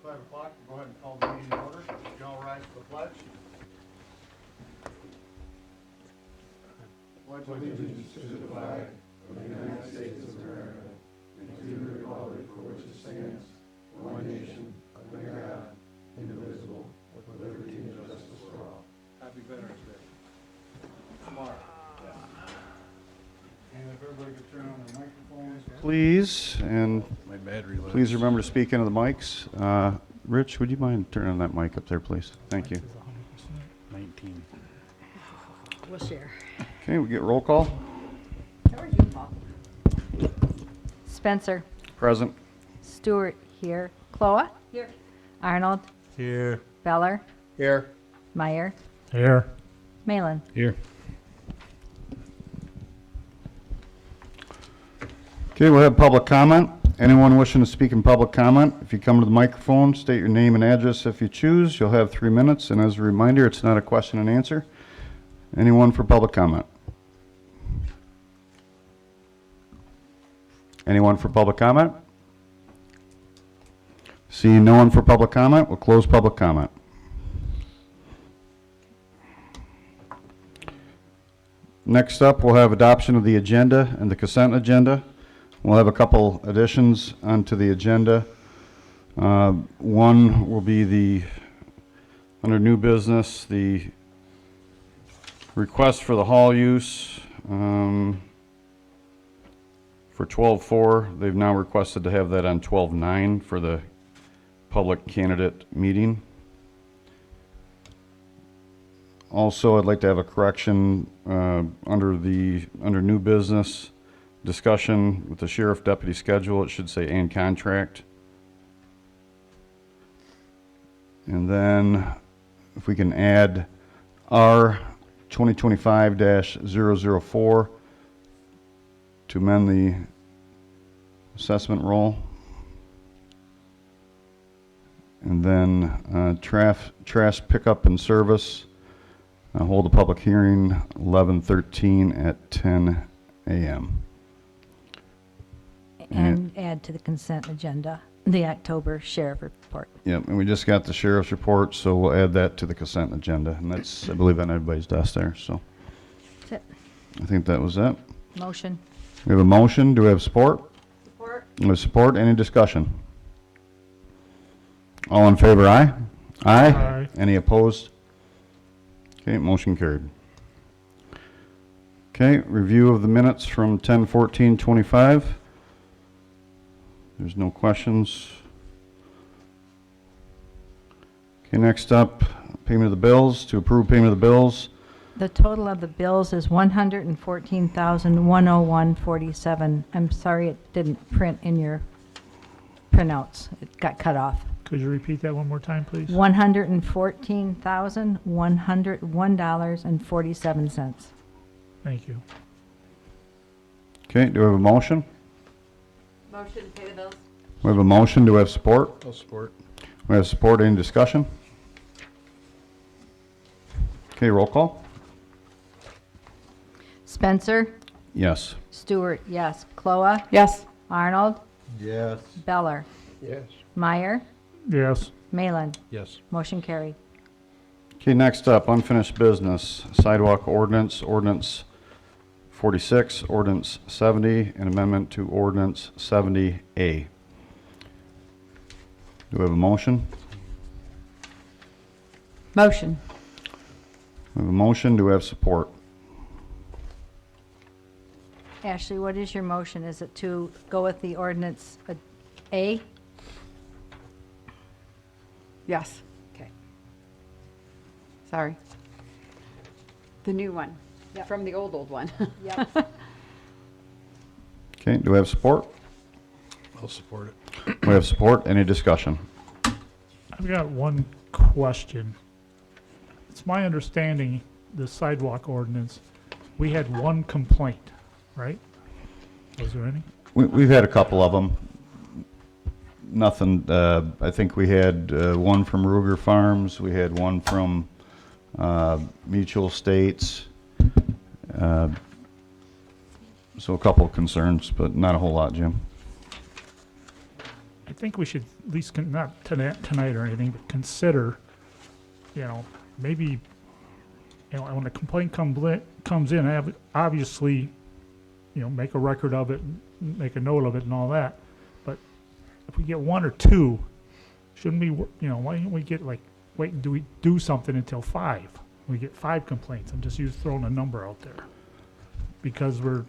5 o'clock, go ahead and call the meeting to order. If you all rise for the pledge. Pledge allegiance to the flag of the United States of America and to the republic for which it stands, one nation, under God, indivisible, with liberty and justice for all. Happy Veterans Day. Tomorrow. And if everybody could turn on their microphones. Please, and My battery lives. please remember to speak into the mics. Rich, would you mind turning on that mic up there, please? Thank you. 19. We'll share. Okay, we get roll call. How are you, Paul? Spencer. Present. Stewart here. Chloa. Here. Arnold. Here. Beller. Here. Meyer. Here. Malin. Here. Okay, we'll have public comment. Anyone wishing to speak in public comment, if you come to the microphone, state your name and address if you choose. You'll have 3 minutes, and as a reminder, it's not a question and answer. Anyone for public comment? Anyone for public comment? Seeing no one for public comment, we'll close public comment. Next up, we'll have adoption of the agenda and the consent agenda. We'll have a couple additions onto the agenda. One will be under new business, the request for the hall use for 12/4. They've now requested to have that on 12/9 for the public candidate meeting. Also, I'd like to have a correction under new business discussion with the sheriff deputy schedule. It should say and contract. And then if we can add R 2025-004 to amend the assessment roll. And then trash pickup and service. Hold a public hearing 11/13 at 10 a.m. And add to the consent agenda the October sheriff report. Yep, and we just got the sheriff's report, so we'll add that to the consent agenda. And that's, I believe, on everybody's desk there, so That's it. I think that was it. Motion. We have a motion. Do we have support? Support. We have support. Any discussion? All in favor, aye? Aye. Aye. Any opposed? Okay, motion carried. Okay, review of the minutes from 10/14/25. There's no questions. Okay, next up, payment of the bills. To approve payment of the bills. The total of the bills is $114,101.47. I'm sorry it didn't print in your printouts. It got cut off. Could you repeat that one more time, please? $114,101.47. Thank you. Okay, do we have a motion? Motion to pay the bills. We have a motion. Do we have support? I'll support. We have support. Any discussion? Okay, roll call. Spencer. Yes. Stewart, yes. Chloa. Yes. Arnold. Yes. Beller. Yes. Meyer. Yes. Malin. Yes. Motion carried. Okay, next up, unfinished business, sidewalk ordinance, ordinance 46, ordinance 70, and amendment to ordinance 70A. Do we have a motion? Motion. We have a motion. Do we have support? Ashley, what is your motion? Is it to go with the ordinance A? Yes. Okay. Sorry. The new one. From the old one. Yep. Okay, do we have support? I'll support it. We have support. Any discussion? I've got one question. It's my understanding, the sidewalk ordinance, we had one complaint, right? Was there any? We've had a couple of them. Nothing, I think we had one from Ruger Farms. We had one from Mutual States. So a couple of concerns, but not a whole lot, Jim. I think we should at least, not tonight or anything, but consider, maybe, when a complaint comes in, obviously, make a record of it, make a note of it and all that. But if we get one or two, shouldn't we, why don't we get wait and do something until 5? We get 5 complaints. I'm just throwing a number out there. Because we're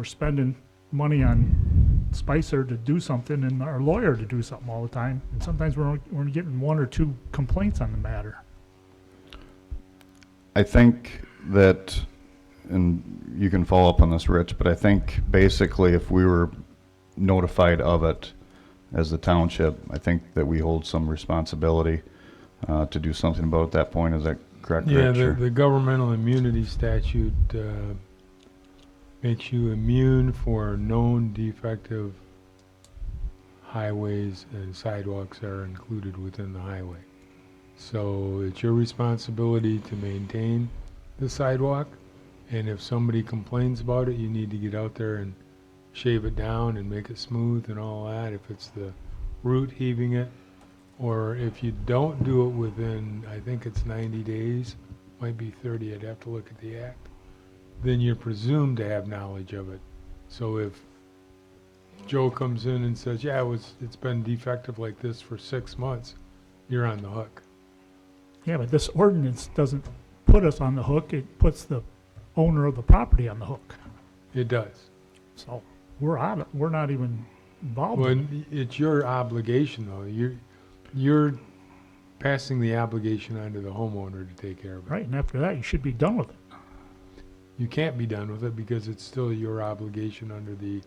spending money on Spicer to do something and our lawyer to do something all the time. And sometimes we're only getting 1 or 2 complaints on the matter. I think that, and you can follow up on this, Rich, but I think basically if we were notified of it as the township, I think that we hold some responsibility to do something about it at that point. Is that correct, Yeah, Rich? Or- the governmental immunity statute makes you immune for known defective highways and sidewalks that are included within the highway. So it's your responsibility to maintain the sidewalk, and if somebody complains about it, you need to get out there and shave it down and make it smooth and all that, if it's the root heaving it. Or if you don't do it within, I think it's 90 days, might be 30, I'd have to look at the act, then you're presumed to have knowledge of it. So if Joe comes in and says, yeah, it's been defective like this for 6 months, you're on the hook. Yeah, but this ordinance doesn't put us on the hook. It puts the owner of the property on the hook. It does. So we're not even involved. Well, in it. it's your obligation though. You're passing the obligation onto the homeowner to take care of it. Right, and after that, you should be done with it. You can't be done with it because it's still your obligation under the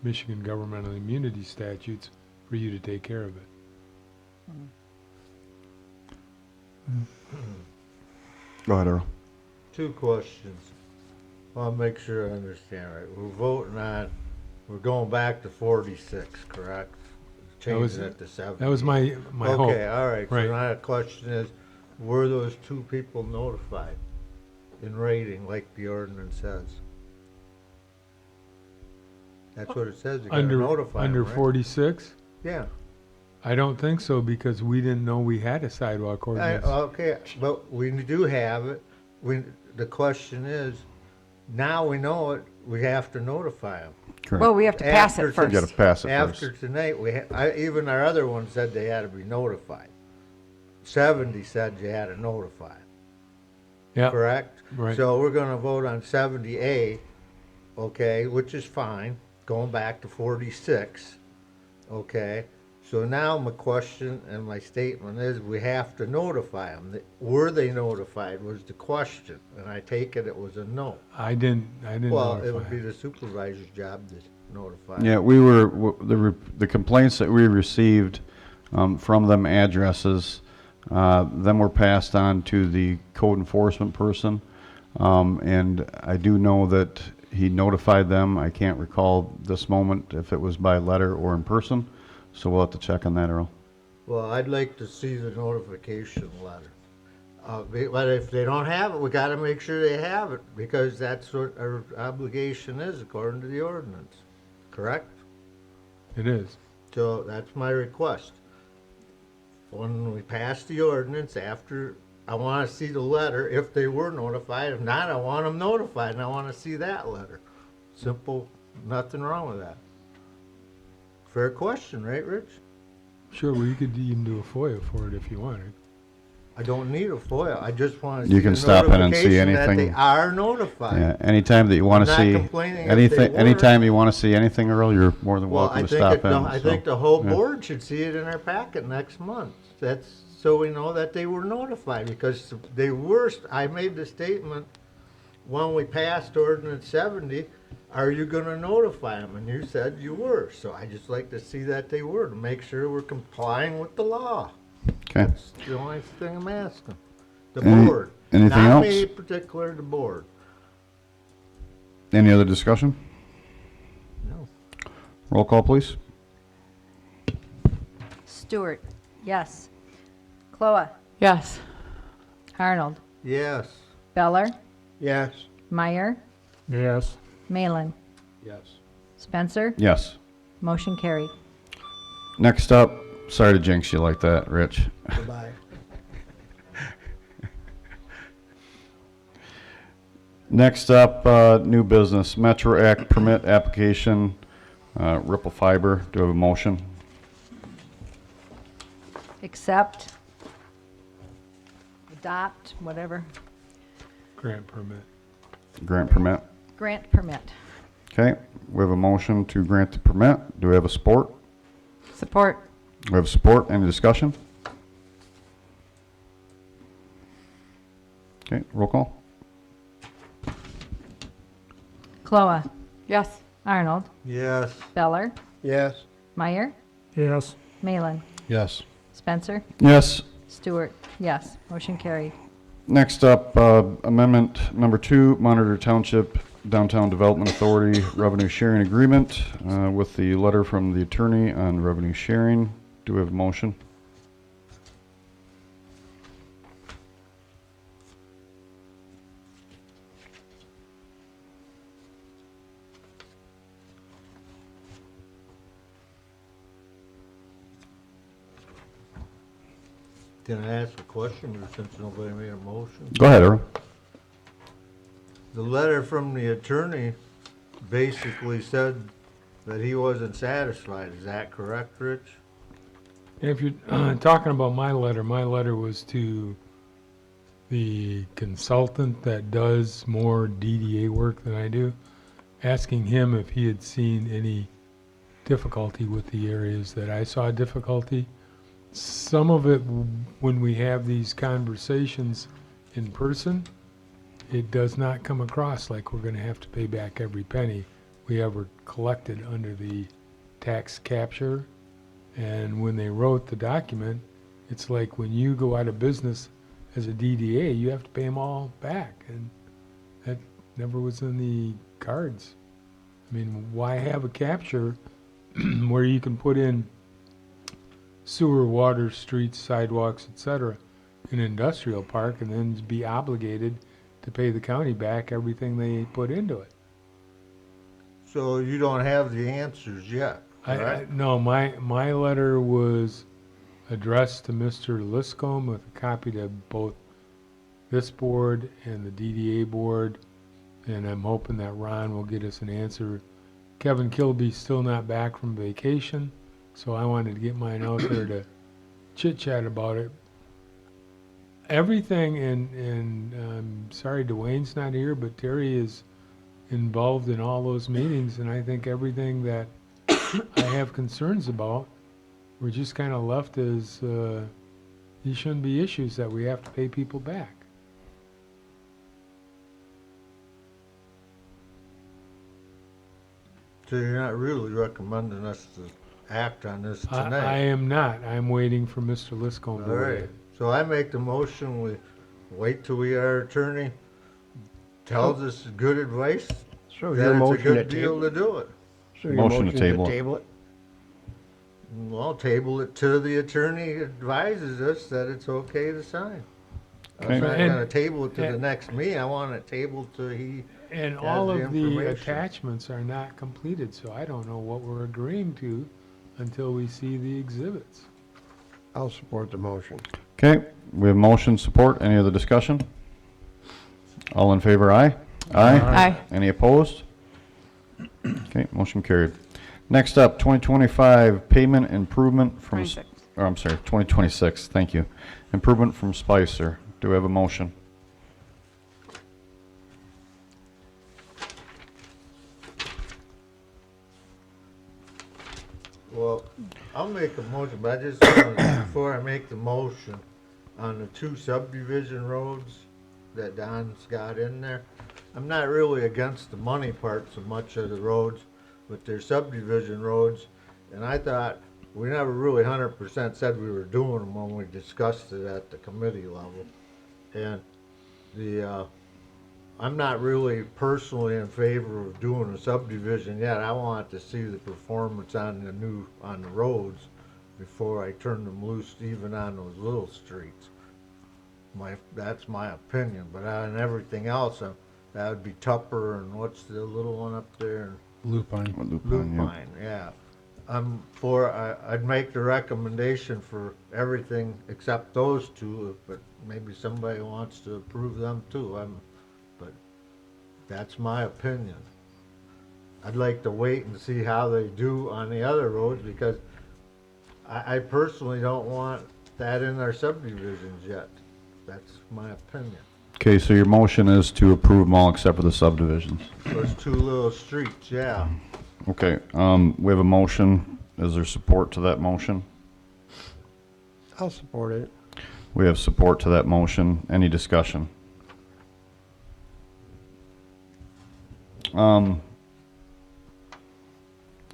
Michigan governmental immunity statutes for you to take care of it. Go ahead, Earl. 2 questions. I'll make sure I understand right. We're going back to 46, correct? was- Changing it to 70. That was my hope. Okay, all right. Right. So now the question is, were those 2 people notified in writing like the ordinance says? That's what it says. You gotta notify 'em, Under right? 46? Yeah. I don't think so because we didn't know we had a sidewalk ordinance. Okay, but we do have it. The question is, now we know it, we have to notify them. Correct. Well, we have to pass After it first. You gotta pass it After first. tonight, even our other one said they had to be notified. 70 said you had to notify, Yeah, correct? right. So we're gonna vote on 70A, okay, which is fine, going back to 46, okay? So now my question and my statement is, we have to notify them. Were they notified was the question, and I take it was a no. I didn't Well, notify it would be him. the supervisor's job to notify. Yeah, we were, the complaints that we received from them addresses, then were passed on to the code enforcement person. And I do know that he notified them. I can't recall this moment if it was by letter or in person. So we'll have to check on that, Earl. Well, I'd like to see the notification letter. But if they don't have it, we gotta make sure they have it, because that's what our obligation is according to the ordinance, correct? It is. So that's my request. When we pass the ordinance, after, I wanna see the letter, if they were notified. If not, I want them notified, and I wanna see that letter. Simple, nothing wrong with that. Fair question, right, Rich? Sure, well, you could even do a FOIA for it if you wanted. I don't need a FOIL, I just wanna see You can the stop in and see notification that they anything. are notified. Yeah, anytime that you want to I'm not see complaining if they anything, were. anytime you want to see anything, Earl, you're more than Well, welcome to stop in. I so, think the whole yeah. board should see it in our packet next month. That's, so we know that they were notified, because they were, I made the statement when we passed ordinance 70, are you gonna notify them? And you said you were, so I just like to see that they were, to make sure we're complying with the law. Okay. That's the only thing I'm asking. The Any- board. anything Not else? me particular, the board. Any other discussion? No. Roll call, please. Stewart, yes. Cloa, Yes. Arnold, Yes. Beller, Yes. Meyer, Yes. Malin, Yes. Spencer, Yes. motion carried. Next up, sorry to jinx you like that, Rich. Goodbye. Next up, new business, Metro Act permit application, Ripple Fiber. Do I have a motion? Accept, adopt, whatever, Grant permit. Grant permit. grant permit. Okay, we have a motion to grant the permit. Do we have a support? Support. We have support. Any discussion? Okay, roll call. Cloa, Yes. Arnold, Yes. Beller, Yes. Meyer, Yes. Malin, Yes. Spencer, Yes. Stewart, yes. Motion carried. Next up, amendment number 2, Monitor Township Downtown Development Authority Revenue Sharing Agreement with the letter from the attorney on revenue sharing. Do we have a motion? Can I ask a question, or since nobody made a motion? Go ahead, Earl. The letter from the attorney basically said that he wasn't satisfied. Is that correct, Rich? If you're talking about my letter was to the consultant that does more DDA work than I do, asking him if he had seen any difficulty with the areas that I saw difficulty. Some of it, when we have these conversations in person, it does not come across like we're going to have to pay back every penny we ever collected under the tax capture. And when they wrote the document, it's like when you go out of business as a DDA, you have to pay them all back. And that never was in the cards. I mean, why have a capture where you can put in sewer, water, streets, sidewalks, etc., in an industrial park and then be obligated to pay the county back everything they put into it? So you don't have the answers yet, correct? No, my letter was addressed to Mr. Liscombe with a copy to both this board and the DDA board, and I'm hoping that Ron will get us an answer. Kevin Kilby's still not back from vacation, so I wanted to get mine out there to chit-chat about it. Everything, and I'm sorry Dwayne's not here, but Terry is involved in all those meetings, and I think everything that I have concerns about, we're just kind of left as these shouldn't be issues that we have to pay people back. So you're not really recommending us to act on this I tonight? am not. I'm waiting for Mr. Liscombe to All weigh right, in. so I make the motion, we wait till our attorney tells us good advice, So that your it's a motion good to deal table, to do it. so your Motion to motion table to it. table it? Well, table it till the attorney advises us that it's okay to sign. Okay. I'm not And- gonna table it to the and- next meeting, I want it tabled till he, And has all the of the information. attachments are not completed, so I don't know what we're agreeing to until we see the exhibits. I'll support the motion. Okay, we have motion support. Any other discussion? All in favor, aye? Aye. Aye. Any opposed? Okay, motion carried. Next up, 2025 payment improvement from, 26. or I'm sorry, 2026, thank you. Improvement from Spicer. Do we have a motion? well, I'll make a motion, but I just wanna, before I make the motion, on the 2 subdivision roads that Don's got in there, I'm not really against the money part so much of the roads, but they're subdivision roads, and I thought, we never really 100% said we were doing them when we discussed it at the committee level. And I'm not really personally in favor of doing a subdivision yet. I want to see the performance on the roads before I turn them loose even on those little streets. That's my opinion, but on everything else, that would be Tupper and what's the little one up there? Lupine. Lupine, yeah. Lupine, yeah. I'd make the recommendation for everything except those two, but maybe somebody wants to approve them too, but that's my opinion. I'd like to wait and see how they do on the other roads, because I personally don't want that in our subdivisions yet. That's my opinion. Okay, so your motion is to approve them all except for the subdivisions. Those two little streets, yeah. Okay, we have a motion. Is there support to that motion? I'll support it. We have support to that motion. Any discussion?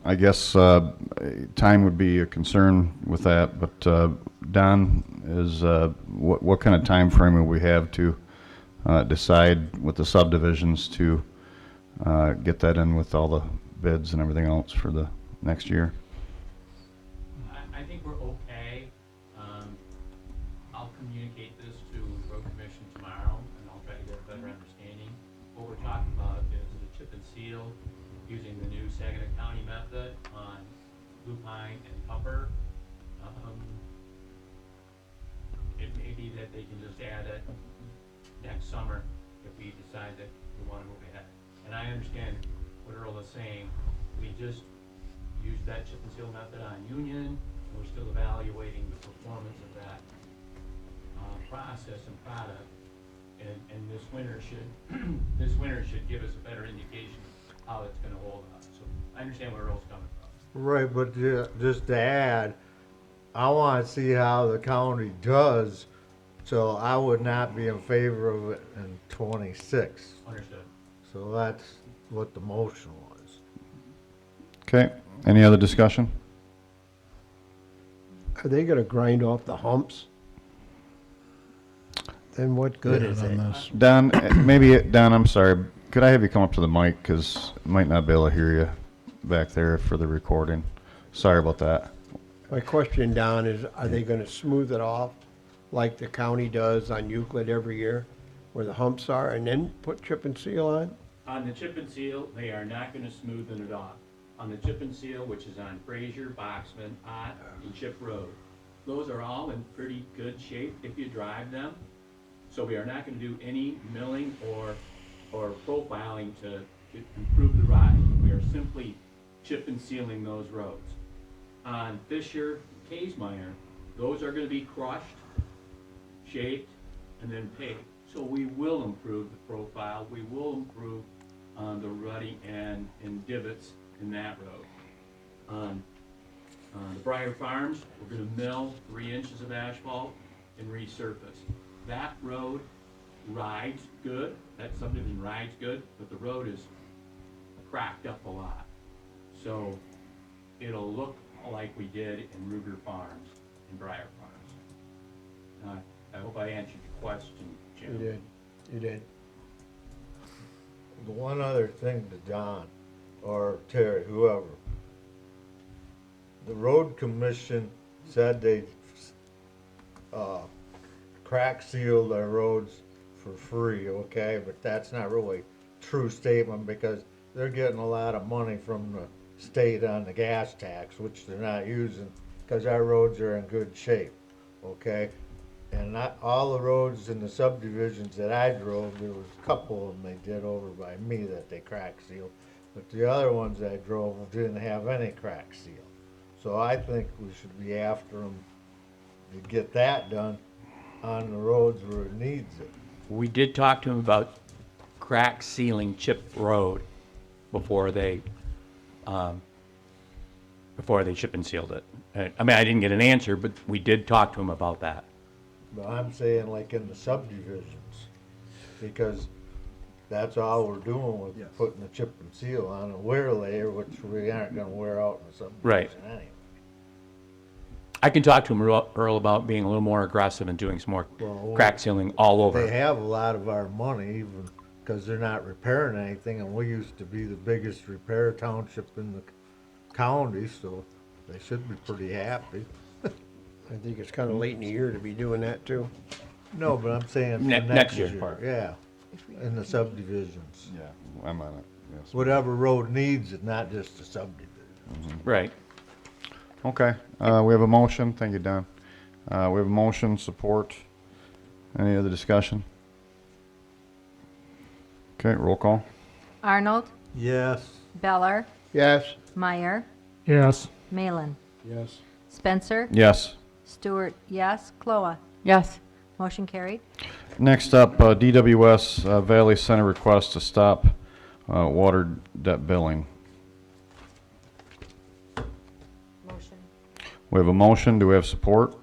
I guess time would be a concern with that, but Don, is what kind of time frame will we have to decide with the subdivisions to get that in with all the bids and everything else for the next year? I think we're okay. I'll communicate this to the road commission tomorrow, and I'll try to get a better understanding. What we're talking about is the chip and seal using the new Saginaw County method on lupine and pupper. It may be that they can just add it next summer if we decide that we want to move ahead. And I understand what Earl is saying. We just used that chip and seal method on Union, and we're still evaluating the performance of that process and product. And this winter should give us a better indication of how it's gonna hold up. So I understand where Earl's coming from. Right, but just to add, I want to see how the county does, so I would not be in favor of it in '26. Understood. So that's what the motion was. Okay, any other discussion? Are they gonna grind off the humps? Then what good is it? Don, Don, I'm sorry. Could I have you come up to the mic, because I might not be able to hear you back there for the recording. Sorry about that. My question, Don, is are they gonna smooth it off like the county does on Euclid every year, where the humps are, and then put chip and seal on? On the chip and seal, they are not gonna smoothen it off. On the chip and seal, which is on Fraser, Boxman, Ott, and Chip Road, those are all in pretty good shape if you drive them. So we are not gonna do any milling or profiling to improve the ride. We are simply chip and sealing those roads. On Fisher, Kaysmeyer, those are gonna be crushed, shaped, and then paved. So we will improve the profile, we will improve the rutting and divots in that road. On the Briar Farms, we're gonna mill 3 inches of asphalt and resurface. That road rides good, that subdivision rides good, but the road is cracked up a lot. So it'll look like we did in Ruger Farms and Briar Farms. I hope I answered your question, Jim. You did. The one other thing to John, or Terry, whoever. The road commission said they crack seal their roads for free, okay? But that's not really a true statement, because they're getting a lot of money from the state on the gas tax, which they're not using, because our roads are in good shape, okay? And not all the roads in the subdivisions that I drove, there was a couple of them they did over by me that they crack sealed, but the other ones I drove didn't have any crack seal. So I think we should be after them to get that done on the roads where it needs it. We did talk to him about crack sealing Chip Road before they chip and sealed it. I mean, I didn't get an answer, but we did talk to him about that. But I'm saying like in the subdivisions, because that's all we're doing with putting the chip and seal on a wear layer, which we aren't gonna wear out in the subdivision anyway. I can talk to him, Earl, about being a little more aggressive and doing some more Well, crack sealing all over. They have a lot of our money, even because they're not repairing anything, and we used to be the biggest repair township in the county, so they should be pretty happy. I think it's kinda late in the year to be doing that too. No, but I'm saying for Next next year. year, yeah, in the subdivisions. Yeah, I'm on it, yes. Whatever road needs it, not just the subdivision. Right. Okay, we have a motion. Thank you, Don. We have a motion, support. Any other discussion? Okay, roll call. Arnold, Yes. Beller, Yes. Meyer, Yes. Malin, Yes. Spencer, Yes. Stewart, yes, Cloa. Yes. Motion carried. Next up, DWS Valley Center request to stop water debt billing. Motion. We have a motion. Do we have support?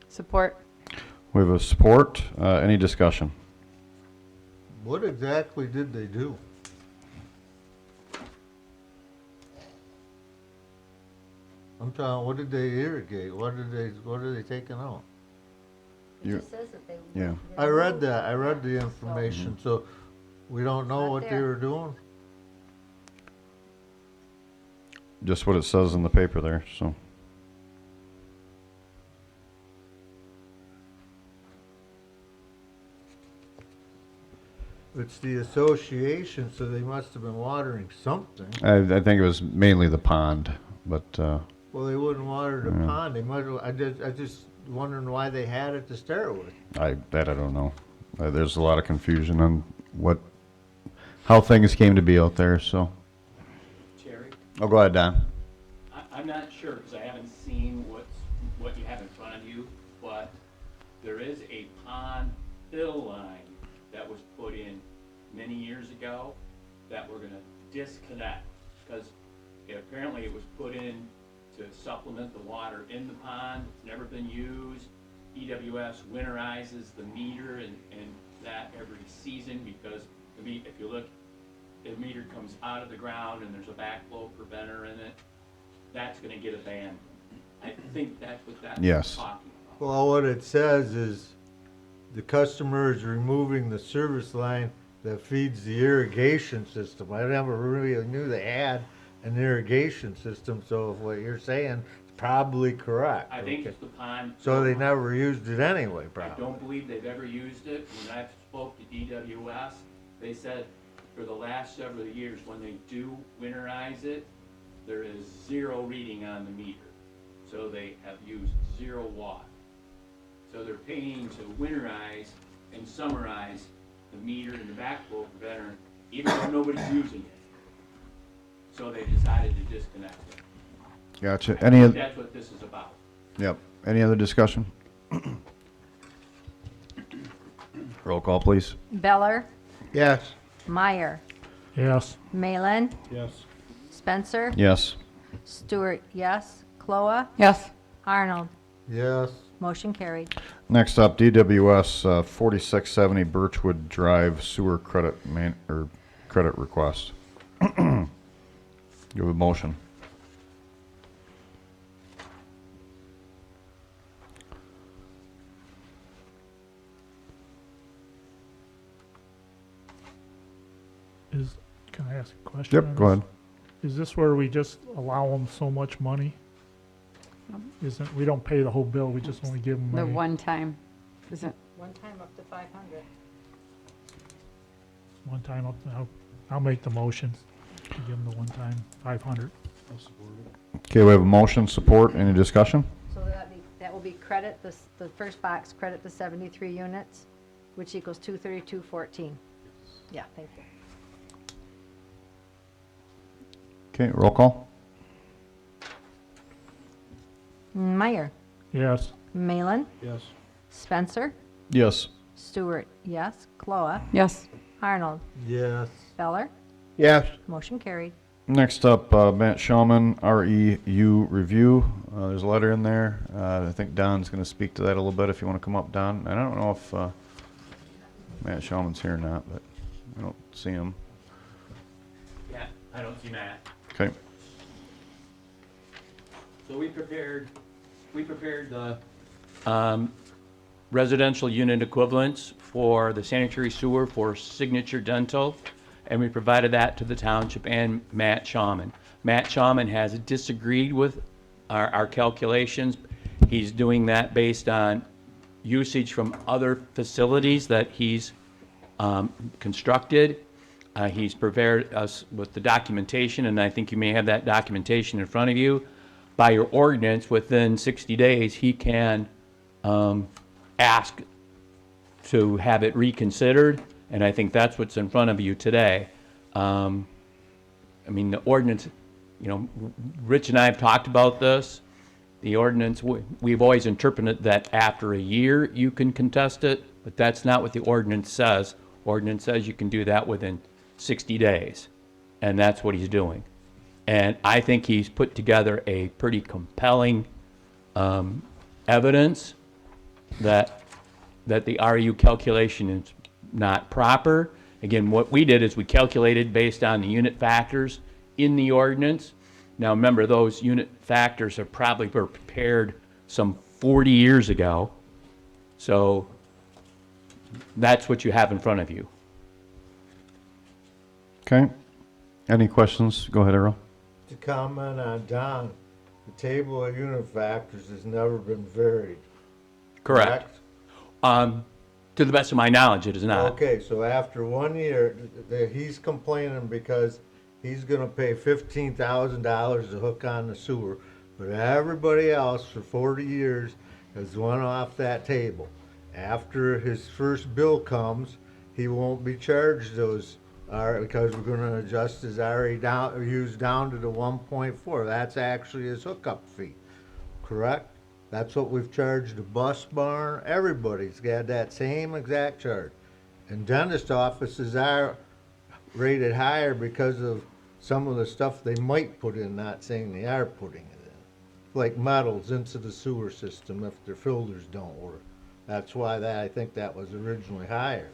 Support. We have a support. Any discussion? What exactly did they do? I'm talking, what did they irrigate? What are they taking out? You- It just says that they. Yeah. I read that, I read the information, so we don't know Not what they there. were doing? Just what it says in the paper there, so. It's the association, so they must have been watering something. I think it was mainly the pond, but, Well, they wouldn't water the Yeah. pond, they might, I just wondering why they had it to start with. I don't know. There's a lot of confusion on how things came to be out there, so. Terry? Oh, go ahead, Don. I'm not sure, because I haven't seen what you have in front of you, but there is a pond fill line that was put in many years ago that we're gonna disconnect, because apparently it was put in to supplement the water in the pond. It's never been used. EWS winterizes the meter and that every season, because if you look, the meter comes out of the ground and there's a backflow preventer in it, that's gonna get abandoned. I think that's what that's Yes. talking about. Well, what it says is the customer is removing the service line that feeds the irrigation system. I never really knew they had an irrigation system, so if what you're saying is probably correct. I think okay. it's the pond. So they never used it anyway, I probably. don't believe they've ever used it. When I spoke to DWS, they said for the last several years, when they do winterize it, there is zero reading on the meter. So they have used 0 watt. So they're paying to winterize and summarize the meter and the backflow preventer, even though nobody's using it. So they decided to disconnect it. Gotcha. I Any think other? that's what this is about. Yep. Any other discussion? Roll call, please. Beller, Yes. Meyer, Yes. Malin, Yes. Spencer, Yes. Stewart, yes, Cloa, Yes. Arnold. Yes. Motion carried. Next up, DWS 4670 Birchwood Drive sewer credit credit request. You have a motion. Can I ask a question? Yep, on go this? ahead. Is this where we just allow them so much money? We don't pay the whole bill, we just only give them The money? one time, isn't, One time up to 500. One time up, I'll make the motion to give them the one time 500. Okay, we have a motion, support, any discussion? So that will be credit, the first box, credit the 73 units, which equals 232.14. Yeah, thank you. Okay, roll call? Meyer, Yes. Malin, Yes. Spencer, Yes. Stewart, yes, Cloa, yes. Arnold, Yes. Beller. Yes. Motion carried. Next up, Matt Schauman, REU review. There's a letter in there. I think Don's going to speak to that a little bit if you want to come up, Don. I don't know if Matt Schauman's here or not, but I don't see him. Yeah, I don't see Matt. Okay. So we prepared the residential unit equivalents for the sanitary sewer for Signature Dental, and we provided that to the township and Matt Schauman. Matt Schauman has disagreed with our calculations. He's doing that based on usage from other facilities that he's constructed. He's prepared us with the documentation, and I think you may have that documentation in front of you. By your ordinance, within 60 days, he can ask to have it reconsidered, and I think that's what's in front of you today. I mean, the ordinance, you know, Rich and I have talked about this. The ordinance, we've always interpreted that after a year you can contest it, but that's not what the ordinance says. Ordinance says you can do that within 60 days, and that's what he's doing. And I think he's put together a pretty compelling evidence that the RU calculation is not proper. Again, what we did is we calculated based on the unit factors in the ordinance. Now, remember, those unit factors are probably were prepared some 40 years ago. So that's what you have in front of you. Okay. Any questions? Go ahead, Earl. To comment on Don, the table of unit factors has never been varied. Correct. To the best of my knowledge, it is not. Okay, so after 1 year, he's complaining because he's gonna pay $15,000 to hook on the sewer, but everybody else for 40 years has went off that table. After his first bill comes, he won't be charged those, because we're gonna adjust his RA down, use down to the 1.4. That's actually his hookup fee, correct? That's what we've charged the bus barn. Everybody's got that same exact charge. And dentist offices are rated higher because of some of the stuff they might put in, not saying they are putting it in. Like metals into the sewer system if their filters don't work. That's why I think that was originally higher.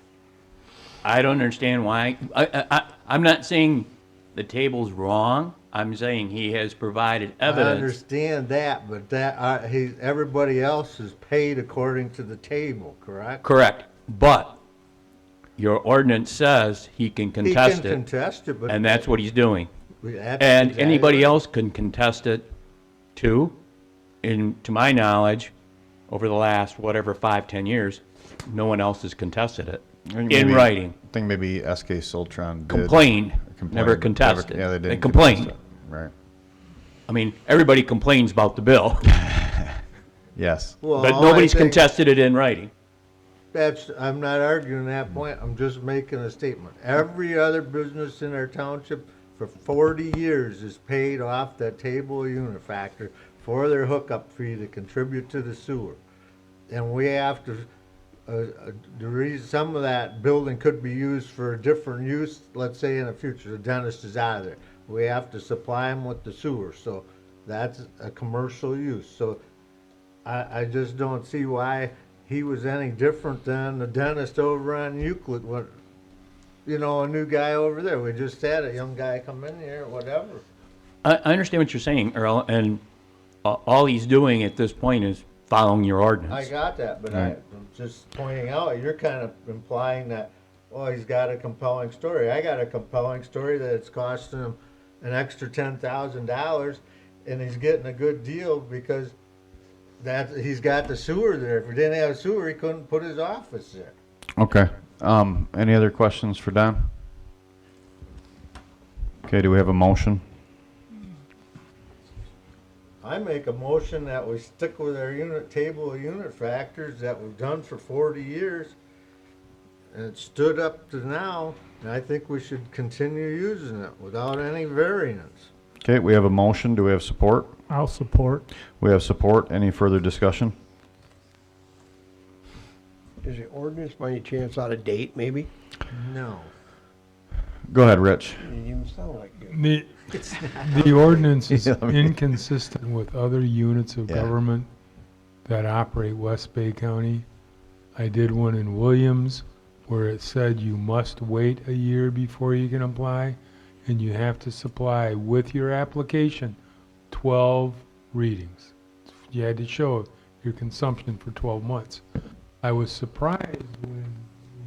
I don't understand why. I'm not saying the table's wrong. I'm saying he has provided I evidence. understand that, but everybody else is paid according to the table, correct? Correct. But your ordinance says he can contest He can it, contest it, but. and that's what he's doing. That's And exactly anybody right. else can contest it too. And to my knowledge, over the last, 5-10 years, no one else has contested it in writing. I think maybe SK Siltron did. Complained, Complained, never but contested. Yeah, they did. They complained. Right. I mean, everybody complains about the bill, Yes. Well, but all nobody's I think- contested it in writing. I'm not arguing that point, I'm just making a statement. Every other business in our township for 40 years is paid off that table of unit factor for their hookup fee to contribute to the sewer. And we have to, the reason, some of that building could be used for a different use, let's say in the future, the dentist is out of there. We have to supply them with the sewer, so that's a commercial use. So I just don't see why he was any different than the dentist over on Euclid, what, you know, a new guy over there. We just had a young guy come in here, whatever. I understand what you're saying, Earl, and all he's doing at this point is following your I ordinance. got that, but Right. I'm just pointing out, you're kind of implying that, well, he's got a compelling story. I got a compelling story that it's costing him an extra $10,000 and he's getting a good deal because he's got the sewer there. If he didn't have a sewer, he couldn't put his office there. Okay. Any other questions for Don? Okay, do we have a motion? I make a motion that we stick with our table of unit factors that we've done for 40 years. And it stood up to now, and I think we should continue using it without any variance. Okay, we have a motion. Do we have support? I'll support. We have support. Any further discussion? Is the ordinance by any chance out of date, maybe? No. Go ahead, Rich. It didn't even sound like it. The ordinance is Yeah, I mean- inconsistent with other units of Yeah. government that operate West Bay County. I did one in Williams where it said you must wait a year before you can apply, and you have to supply with your application 12 readings. You had to show your consumption for 12 months. I was surprised when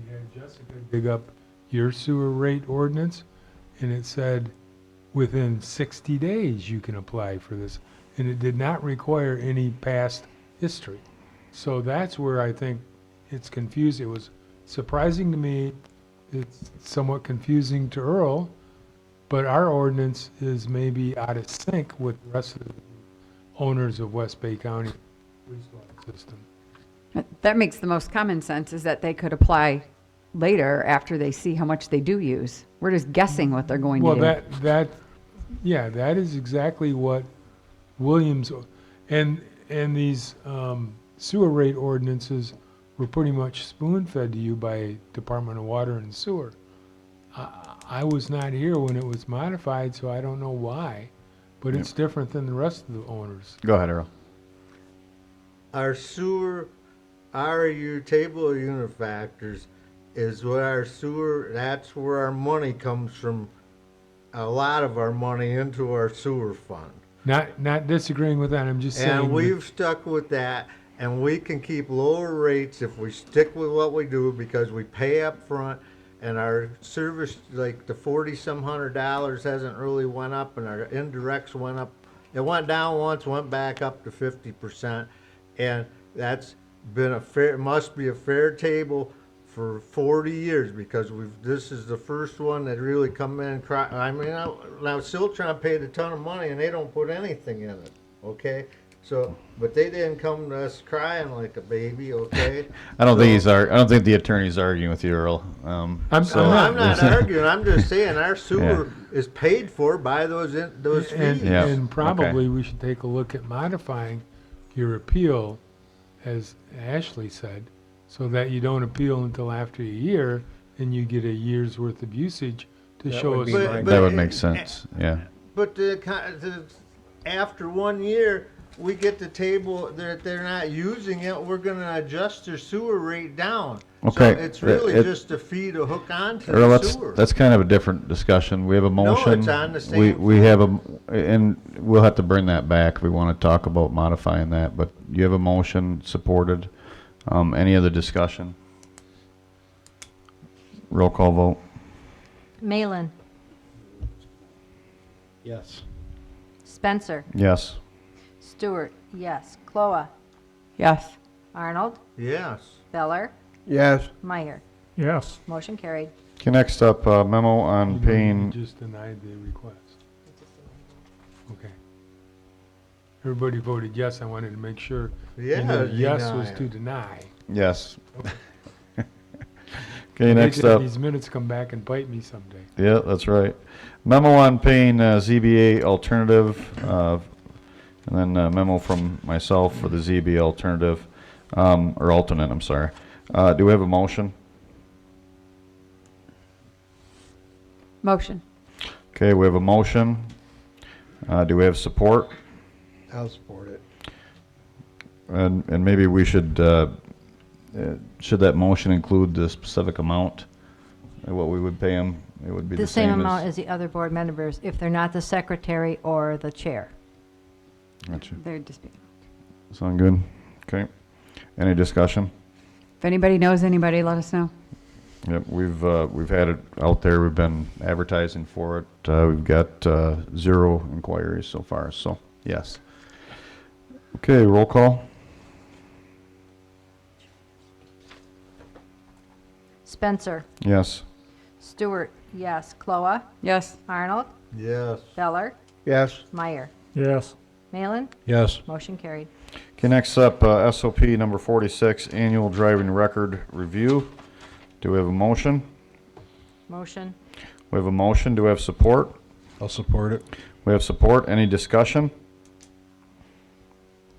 we had Jessica dig up your sewer rate ordinance, and it said within 60 days you can apply for this, and it did not require any past history. So that's where I think it's confused. It was surprising to me it's somewhat confusing to Earl, but our ordinance is maybe out of sync with the rest of the owners of West Bay County wastewater system. That makes the most common sense, is that they could apply later after they see how much they do use. We're just guessing what they're going to Well, do. that is exactly what Williams, and these sewer rate ordinances were pretty much spoon-fed to you by Department of Water and Sewer. I was not here when it was modified, so I don't know why, but it's different than the rest of the owners. Go ahead, Earl. Our sewer, table of unit factors is what our sewer, that's where our money comes from, a lot of our money into our sewer fund. Not disagreeing with that, I'm just saying. And that- we've stuck with that, and we can keep lower rates if we stick with what we do, because we pay up front, and our service, like the $40-some hundred hasn't really went up, and our indirects went up. It went down once, went back up to 50%, and that's been must be a fair table for 40 years, because this is the first one that really come in and cry. I mean, now Siltron paid a ton of money and they don't put anything in it, okay? So, but they didn't come to us crying like a baby, okay? I don't think I don't think the attorney's arguing with you, Earl. I'm No, I'm not there's- arguing, I'm just saying our sewer is paid for by those fees. Yeah. And probably we should take a look at modifying your appeal, as Ashley said, so that you don't appeal until after a year and you get a year's worth of usage to That show would us. be But- That would make sense, yeah. But after 1 year, we get the table that they're not using it, we're gonna adjust their sewer rate down. Okay, So it's really it- just a fee to hook onto Earl, the sewer. that's kind of a different discussion. We have a No, motion. it's on the same We have and we'll have to bring that back if we want to talk about modifying that, but you have a motion supported. Any other discussion? Roll call vote. Malin, Yes. Spencer, Yes. Stewart, yes. Cloa, Yes. Arnold, Yes. Beller, Yes. Meyer. Yes. Motion carried. Okay, next up, memo on You paying, just denied the request. Okay. Everybody voted yes. I wanted to make sure. you Yeah, know, yes was deny to it. deny. yes. Okay, next Making up, These minutes come back and bite me someday. yeah, that's right. Memo on paying ZBA alternative, and then memo from myself for the ZBA alternative, or alternate, I'm sorry. Do we have a motion? Motion. Okay, we have a motion. Do we have support? I'll support it. And maybe we should that motion include the specific amount? What we would pay them? It would be The same amount as the other board members, if they're not the secretary or the chair. Gotcha. They're disputing. Sound good? Okay. Any discussion? If anybody knows anybody, let us know. Yep, we've had it out there. We've been advertising for it. We've got 0 inquiries so far, so yes. Okay, roll call. Spencer, Yes. Stewart, yes. Cloa, Yes. Arnold, Yes. Beller, Yes. Meyer. Yes. Malin, Yes. motion carried. Okay, next up, SOP number 46, annual driving record review. Do we have a motion? Motion, We have a motion. Do we have support? I'll support it. We have support. Any discussion?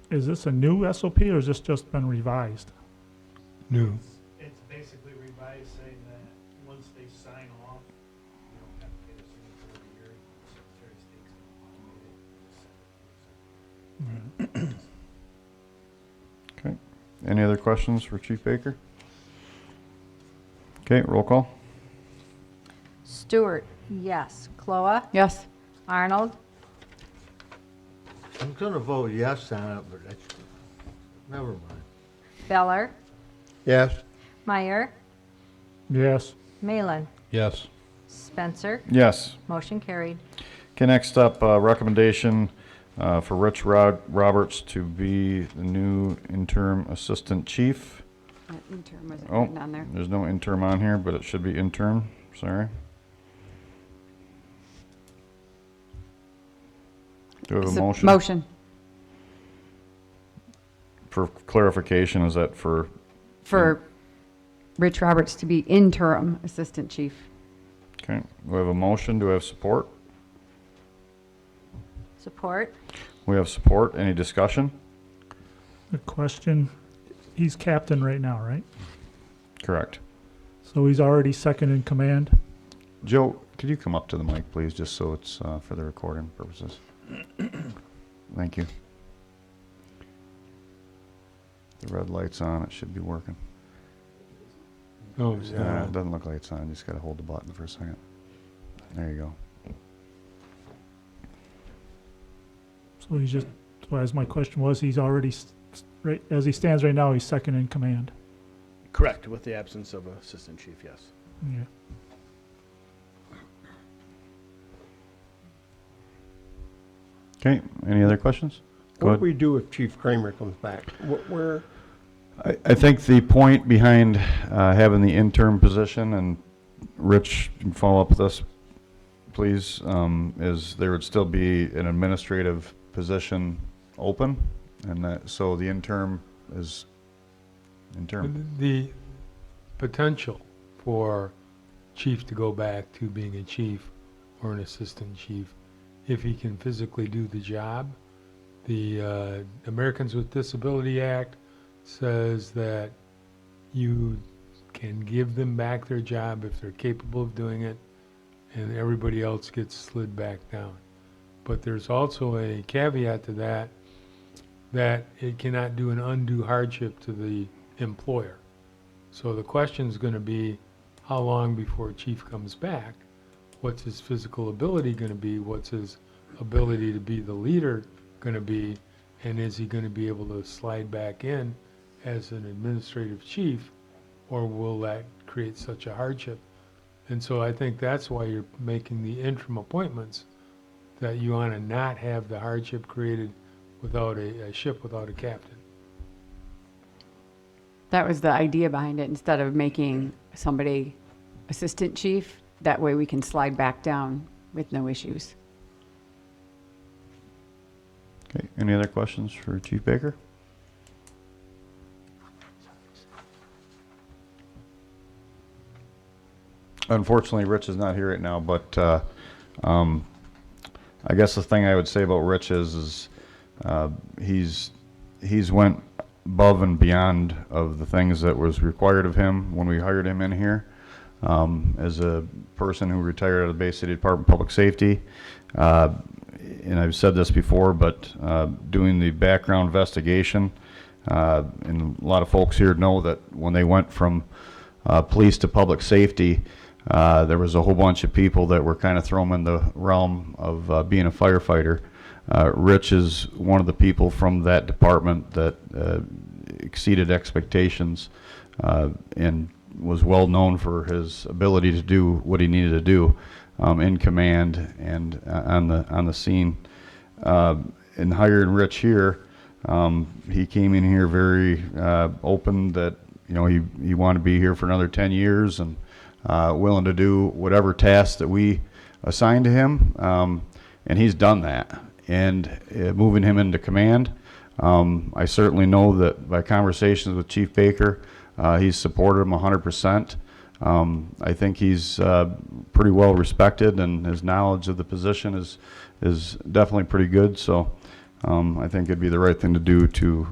Is this a new SOP or has this just been revised? New. It's basically revised saying that once they sign off, you don't have to pay the signature every year. The Secretary of State's gonna automate it. Okay. Any other questions for Chief Baker? Okay, roll call. Stewart, yes. Cloa, Yes. Arnold, I'm gonna vote yes on it, but that's, never mind. Beller, Yes. Meyer, Yes. Malin, Yes. Spencer, Yes. motion carried. Okay, next up, recommendation for Rich Roberts to be the new interim assistant chief. Interim wasn't Oh, written on there. there's no interim on here, but it should be interim, sorry. Do we have a motion? Motion For clarification, is that for, for Rich Roberts to be interim assistant chief. okay, we have a motion, do we have support? Support? We have support, any discussion? A question, he's captain right now, right? Correct. So he's already second in command? Joe, could you come up to the mic, please, just so it's for the recording purposes? Thank you. The red light's on, it should be working. Oh, it's Yeah, not. it doesn't look like it's on, you just gotta hold the button for a second. There you go. So he's just, so as my question was, he's already, right, as he stands right now, he's second in command. Correct, with the absence of assistant chief, yes. Yeah. Okay, any other questions? Go What ahead. do we do if Chief Kramer comes back? Where, I think the point behind having the interim position, and Rich, you can follow up with us, please, is there would still be an administrative position open, and that, so the interim is interim. The potential for chief to go back to being a chief or an assistant chief, if he can physically do the job. The Americans with Disability Act says that you can give them back their job if they're capable of doing it, and everybody else gets slid back down. But there's also a caveat to that, that it cannot do an undue hardship to the employer. So the question is going to be, how long before chief comes back? What's his physical ability going to be? What's his ability to be the leader going to be? And is he going to be able to slide back in as an administrative chief, or will that create such a hardship? And so I think that's why you're making the interim appointments, that you want to not have the hardship created without a ship without a captain. That was the idea behind it, instead of making somebody assistant chief. That way we can slide back down with no issues. Okay, any other questions for Chief Baker? Unfortunately, Rich is not here right now, but I guess the thing I would say about Rich is he's went above and beyond of the things that was required of him when we hired him in here. As a person who retired out of the Bay City Department of Public Safety, and I've said this before, but doing the background investigation, and a lot of folks here know that when they went from police to public safety, there was a whole bunch of people that were kind of thrown in the realm of being a firefighter. Rich is one of the people from that department that exceeded expectations and was well known for his ability to do what he needed to do in command and on the scene. In hiring Rich here, he came in here very open that he wanted to be here for another 10 years and willing to do whatever tasks that we assigned to him, and he's done that. And moving him into command, I certainly know that by conversations with Chief Baker, he's supported him 100%. I think he's pretty well respected, and his knowledge of the position is definitely pretty good. So I think it'd be the right thing to do to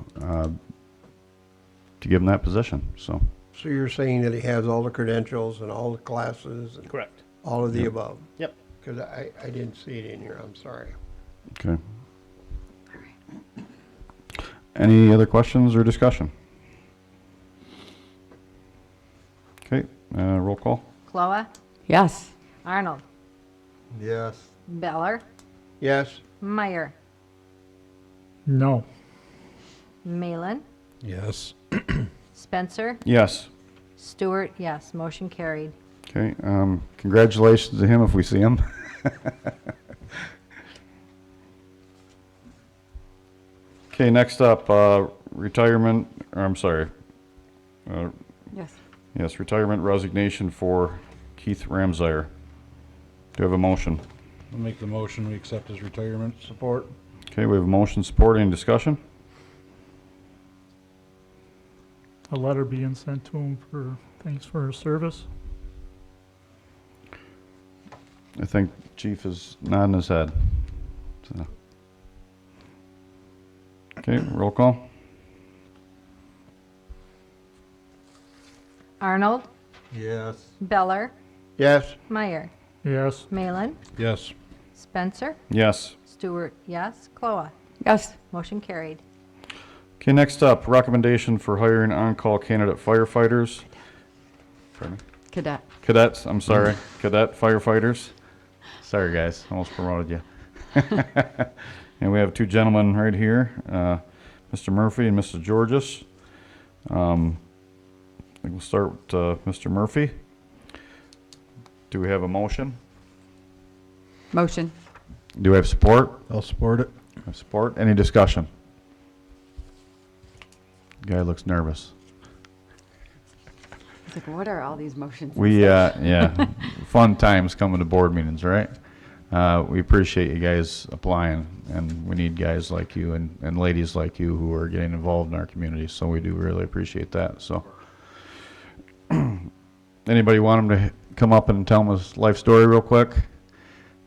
give him that position. So so you're saying that he has all the credentials and all the classes and Correct. all of the above? Yep. Because I didn't see it in here, I'm sorry. okay. Any other questions or discussion? Okay, roll call. Cloa? Yes. Arnold? Yes. Beller? Yes? Meyer? No. Malin? Yes. Spencer? Yes. Stewart, yes. Motion carried. Okay, congratulations to him if we see him. Okay, next up, retirement, or I'm sorry, Yes. Yes, retirement resignation for Keith Ramsire. Do you have a motion? I'll make the motion, we accept his retirement. Support. Okay, we have a motion, support, any discussion? A letter being sent to him for, thanks for his service. I think Chief is nodding his head. So. Okay, roll call. Arnold, Yes. Beller, Yes. Meyer, Yes. Malin, Yes. Spencer, Yes. Stewart, yes, Cloa. Yes. Motion carried. Okay, next up, recommendation for hiring on-call candidate firefighters. Pardon me? Cadet. Cadets, I'm sorry, cadet firefighters. Sorry, guys, almost promoted you. And we have two gentlemen right here, Mr. Murphy and Mr. Georges. I think we'll start with Mr. Murphy. Do we have a motion? Motion. Do we have support? I'll support it. Have support. Any discussion? Guy looks nervous. It's like, what are all these motions? We, yeah, fun times coming to board meetings, right? We appreciate you guys applying, and we need guys like you and ladies like you who are getting involved in our community, so we do really appreciate that, so. Anybody want him to come up and tell him his life story real quick?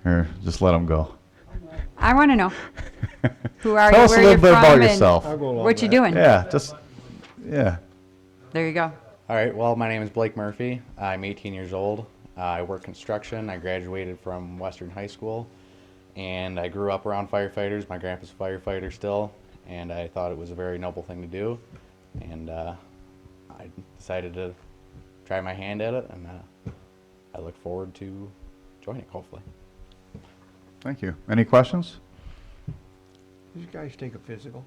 Or just let him go? I want to know. Who are Tell you? us a Where little you're bit about from, and yourself. what you doing? Yeah, just, yeah. There you go. All right, well, my name is Blake Murphy. I'm 18 years old. I work construction. I graduated from Western High School, and I grew up around firefighters. My grandpa's a firefighter still, and I thought it was a very noble thing to do, and I decided to try my hand at it, and I look forward to joining, hopefully. Thank you. Any questions? These guys take a physical?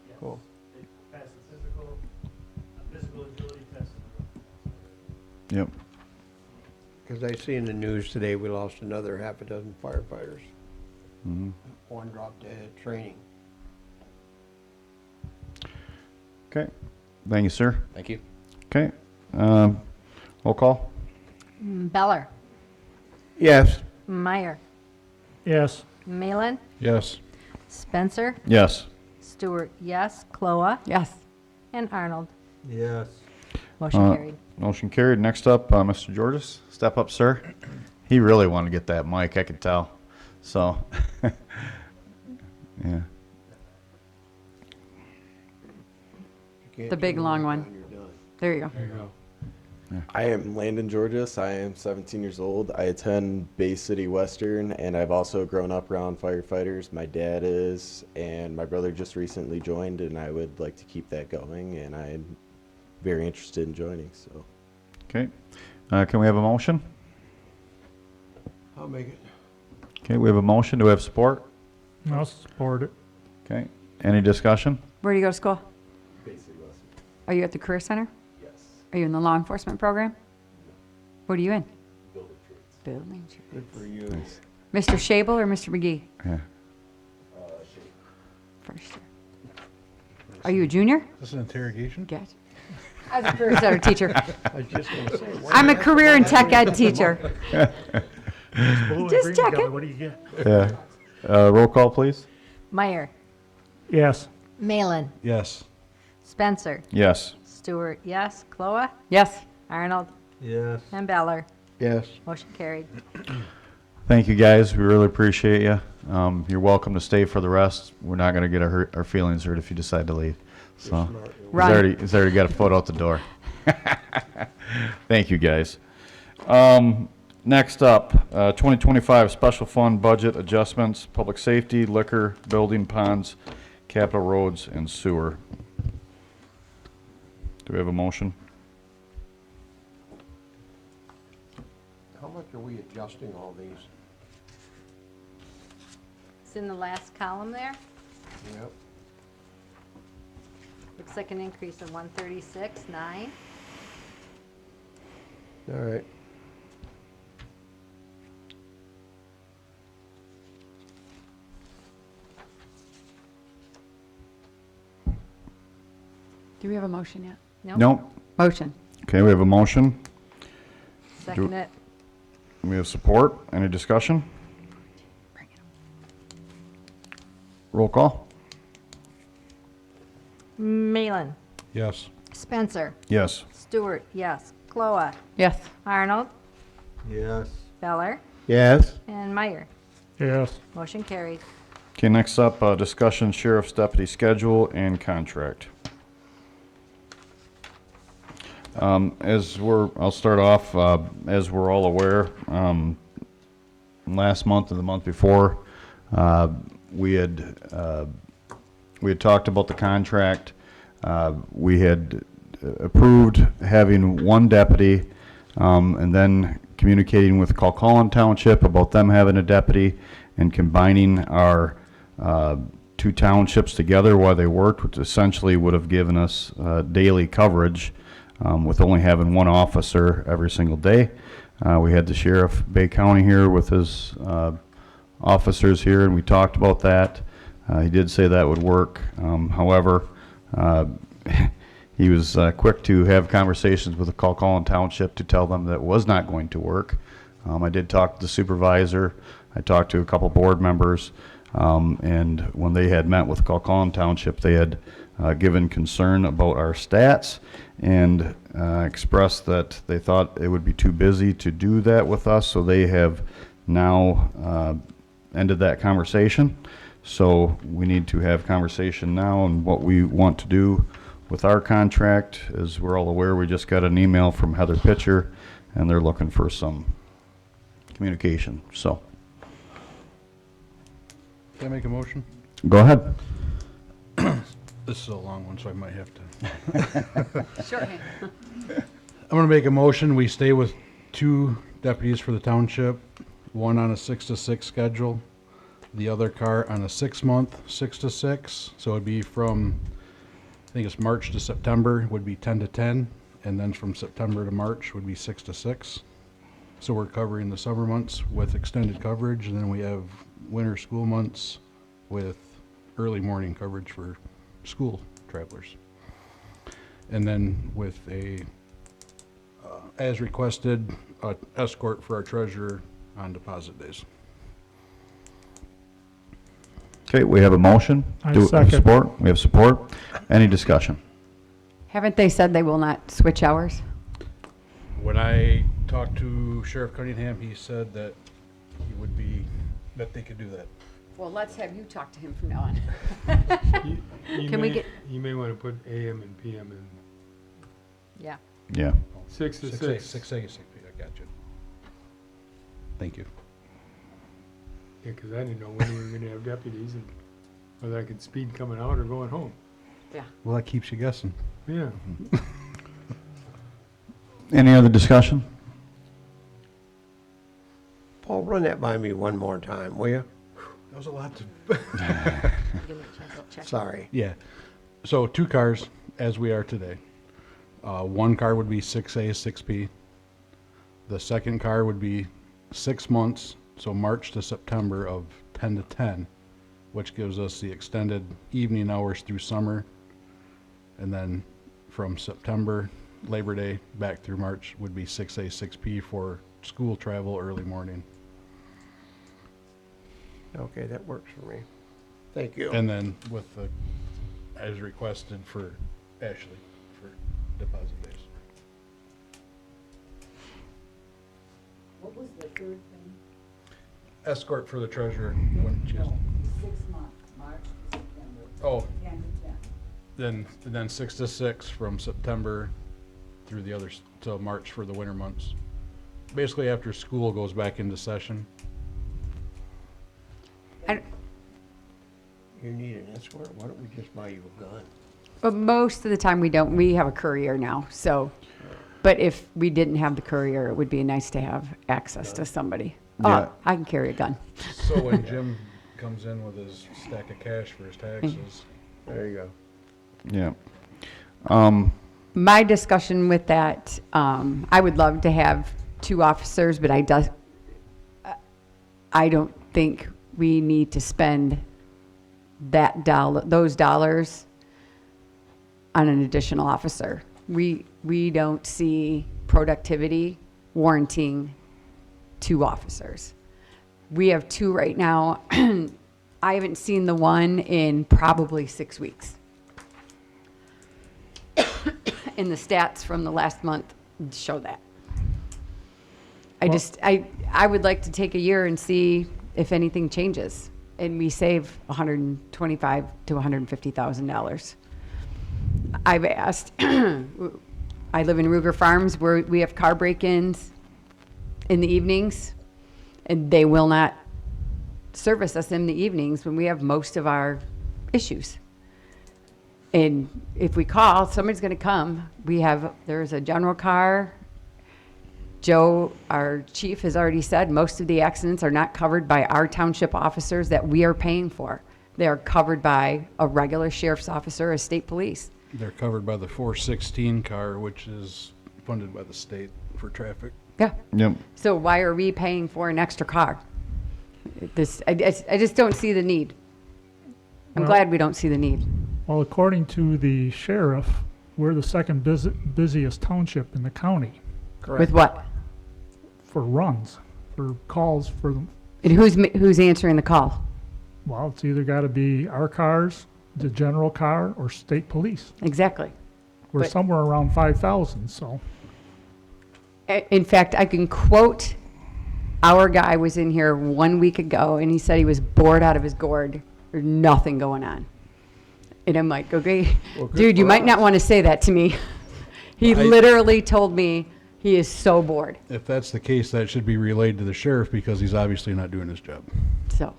Yes. Cool. They pass the physical agility test. Yep. Because I see in the news today, we lost another half a dozen firefighters. Mhm. One dropped dead at training. Okay. Thank you, sir. Thank you. Okay. Roll call. Beller, Yes. Meyer, Yes. Malin, Yes. Spencer, Yes. Stewart, yes, Cloa, Yes. and Arnold. Yes. Motion carried. Motion carried. Next up, Mr. Georges. Step up, sir. He really wanted to get that mic, I could tell. So, yeah. You The can't big turn long it one. on, you're done. There you go. There you go. I am Landon Georges. I am 17 years old. I attend Bay City Western, and I've also grown up around firefighters. My dad is, and my brother just recently joined, and I would like to keep that going, and I'm very interested in joining. So, Okay. Can we have a motion? I'll make it. Okay, we have a motion. Do we have support? I'll support it. Okay. Any discussion? Where do you go to school? Bay City Western. Are you at the Career Center? Yes. Are you in the law enforcement program? What are you in? Building trades. Building trades. Good for you. Nice. Mr. Shable or Mr. McGee? Yeah. First year. Are you a junior? Is this an interrogation? Get. I was a Career Center teacher. I was just gonna say. why I'm a not? career and tech ed teacher. Just checking. What do you get? Yeah. Roll call, please. Meyer, Yes. Malin, Yes. Spencer, Yes. Stewart, yes, Cloa, Yes. Arnold, Yes. and Beller. Yes. Motion carried. Thank you, guys. We really appreciate you. You're welcome to stay for the rest. We're not going to get our feelings hurt if you decide to leave. So, You're smart. Run. he's already got a foot out the door. Thank you, guys. Next up, 2025 special fund budget adjustments, public safety, liquor, building, ponds, capital roads, and sewer. Do we have a motion? How much are we adjusting all these? It's in the last column there. Yep. Looks like an increase of 136.9. All right. Do we have a motion yet? Nope. Nope. Motion. Okay, we have a motion. Second it. We have support. Any discussion? Roll call. Malin. Yes. Spencer. Yes. Stewart, yes. Cloa. Yes. Arnold. Yes. Feller. Yes. And Meyer. Yes. Motion carried. Okay, next up, discussion sheriff's deputy schedule and contract. I'll start off, as we're all aware, last month and the month before, we had talked about the contract. We had approved having one deputy, and then communicating with Colquhoun Township about them having a deputy and combining our two townships together while they worked, which essentially would have given us daily coverage with only having one officer every single day. We had the sheriff Bay County here with his officers here, and we talked about that. He did say that would work. However, he was quick to have conversations with the Colquhoun Township to tell them that it was not going to work. I did talk to the supervisor. I talked to a couple board members, and when they had met with Colquhoun Township, they had given concern about our stats and expressed that they thought it would be too busy to do that with us, so they have now ended that conversation. So we need to have conversation now on what we want to do with our contract. As we're all aware, we just got an email from Heather Pitcher, and they're looking for some communication. So, Can I make a motion? go ahead. This is a long one, so I might have to. Shorthand. I'm gonna make a motion, we stay with 2 deputies for the township, one on a 6 to 6 schedule, the other car on a 6-month 6 to 6, so it'd be from, I think it's March to September would be 10 to 10, and then from September to March would be 6 to 6. So we're covering the summer months with extended coverage, and then we have winter school months with early morning coverage for school travelers. And then with a, as requested, escort for our treasurer on deposit days. Okay, we have a motion. I Do we have second. support? We have support. Any discussion? Haven't they said they will not switch hours? When I talked to Sheriff Cunningham, he said that he would be, that they could do that. Well, let's have you talk to him from now on. Can we get- You may want to put AM and PM in. Yeah. Yeah. 6 to 6. 6 A, 6 P, I got you. Thank you. Yeah, because I didn't know when we were going to have deputies and whether I could speed coming out or going home. Well, that keeps you guessing. Yeah. Any other discussion? Paul, run that by me one more time, will you? That was a lot to. Give me a chance, I'll check. Sorry. Yeah. So 2 cars, as we are today. One car would be 6A, 6P. The second car would be 6 months, so March to September of 10 to 10, which gives us the extended evening hours through summer. And then from September, Labor Day, back through March would be 6A, 6P for school travel early morning. Okay, that works for me. Thank you. And then with the, as requested for Ashley, for deposit days. What was the third thing? Escort for the treasurer when she's, No, 6 months, March to September, oh, 10 to 10. then 6 to 6 from September through the others till March for the winter months. Basically after school goes back into session. You need an escort? Why don't we just buy you a gun? But most of the time we don't. We have a courier now, so. But if we didn't have the courier, it would be nice to have access to somebody. Yeah. Oh, I can carry a gun. So when Jim comes in with his stack of cash for his taxes, There you go. Yeah. My discussion with that, I would love to have 2 officers, but I don't think we need to spend those dollars on an additional officer. We don't see productivity warranting 2 officers. We have 2 right now. I haven't seen the one in probably 6 weeks. And the stats from the last month show that. I would like to take a year and see if anything changes and we save $125,000 to $150,000. I've asked, I live in Ruger Farms where we have car break-ins in the evenings, and they will not service us in the evenings when we have most of our issues. And if we call, somebody's going to come. There's a general car. Joe, our chief, has already said most of the accidents are not covered by our township officers that we are paying for. They are covered by a regular sheriff's officer or state police. They're covered by the 416 car, which is funded by the state for traffic. Yeah. Yep. So why are we paying for an extra car? I just don't see the need. I'm Well- glad we don't see the need. Well, according to the sheriff, we're the second busiest township in the county With what? for runs, for calls for them. And who's answering the call? Well, it's either got to be our cars, the general car, or state police. Exactly. We're But- somewhere around 5,000, so. In fact, I can quote, our guy was in here 1 week ago and he said he was bored out of his gourd. There's nothing going on. And I'm like, okay, Well, good dude, you for might not us. want to say that to me. He literally told me he is so bored. If that's the case, that should be relayed to the sheriff because he's obviously not doing his job. So,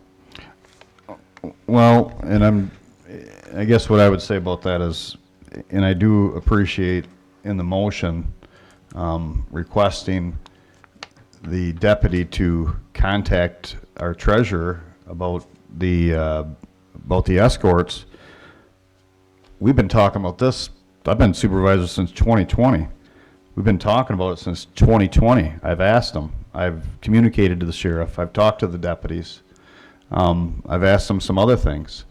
Well, and I guess what I would say about that is, and I do appreciate in the motion, requesting the deputy to contact our treasurer about the escorts. We've been talking about this. I've been supervisor since 2020. We've been talking about it since 2020. I've asked them. I've communicated to the sheriff. I've talked to the deputies. I've asked them some other things.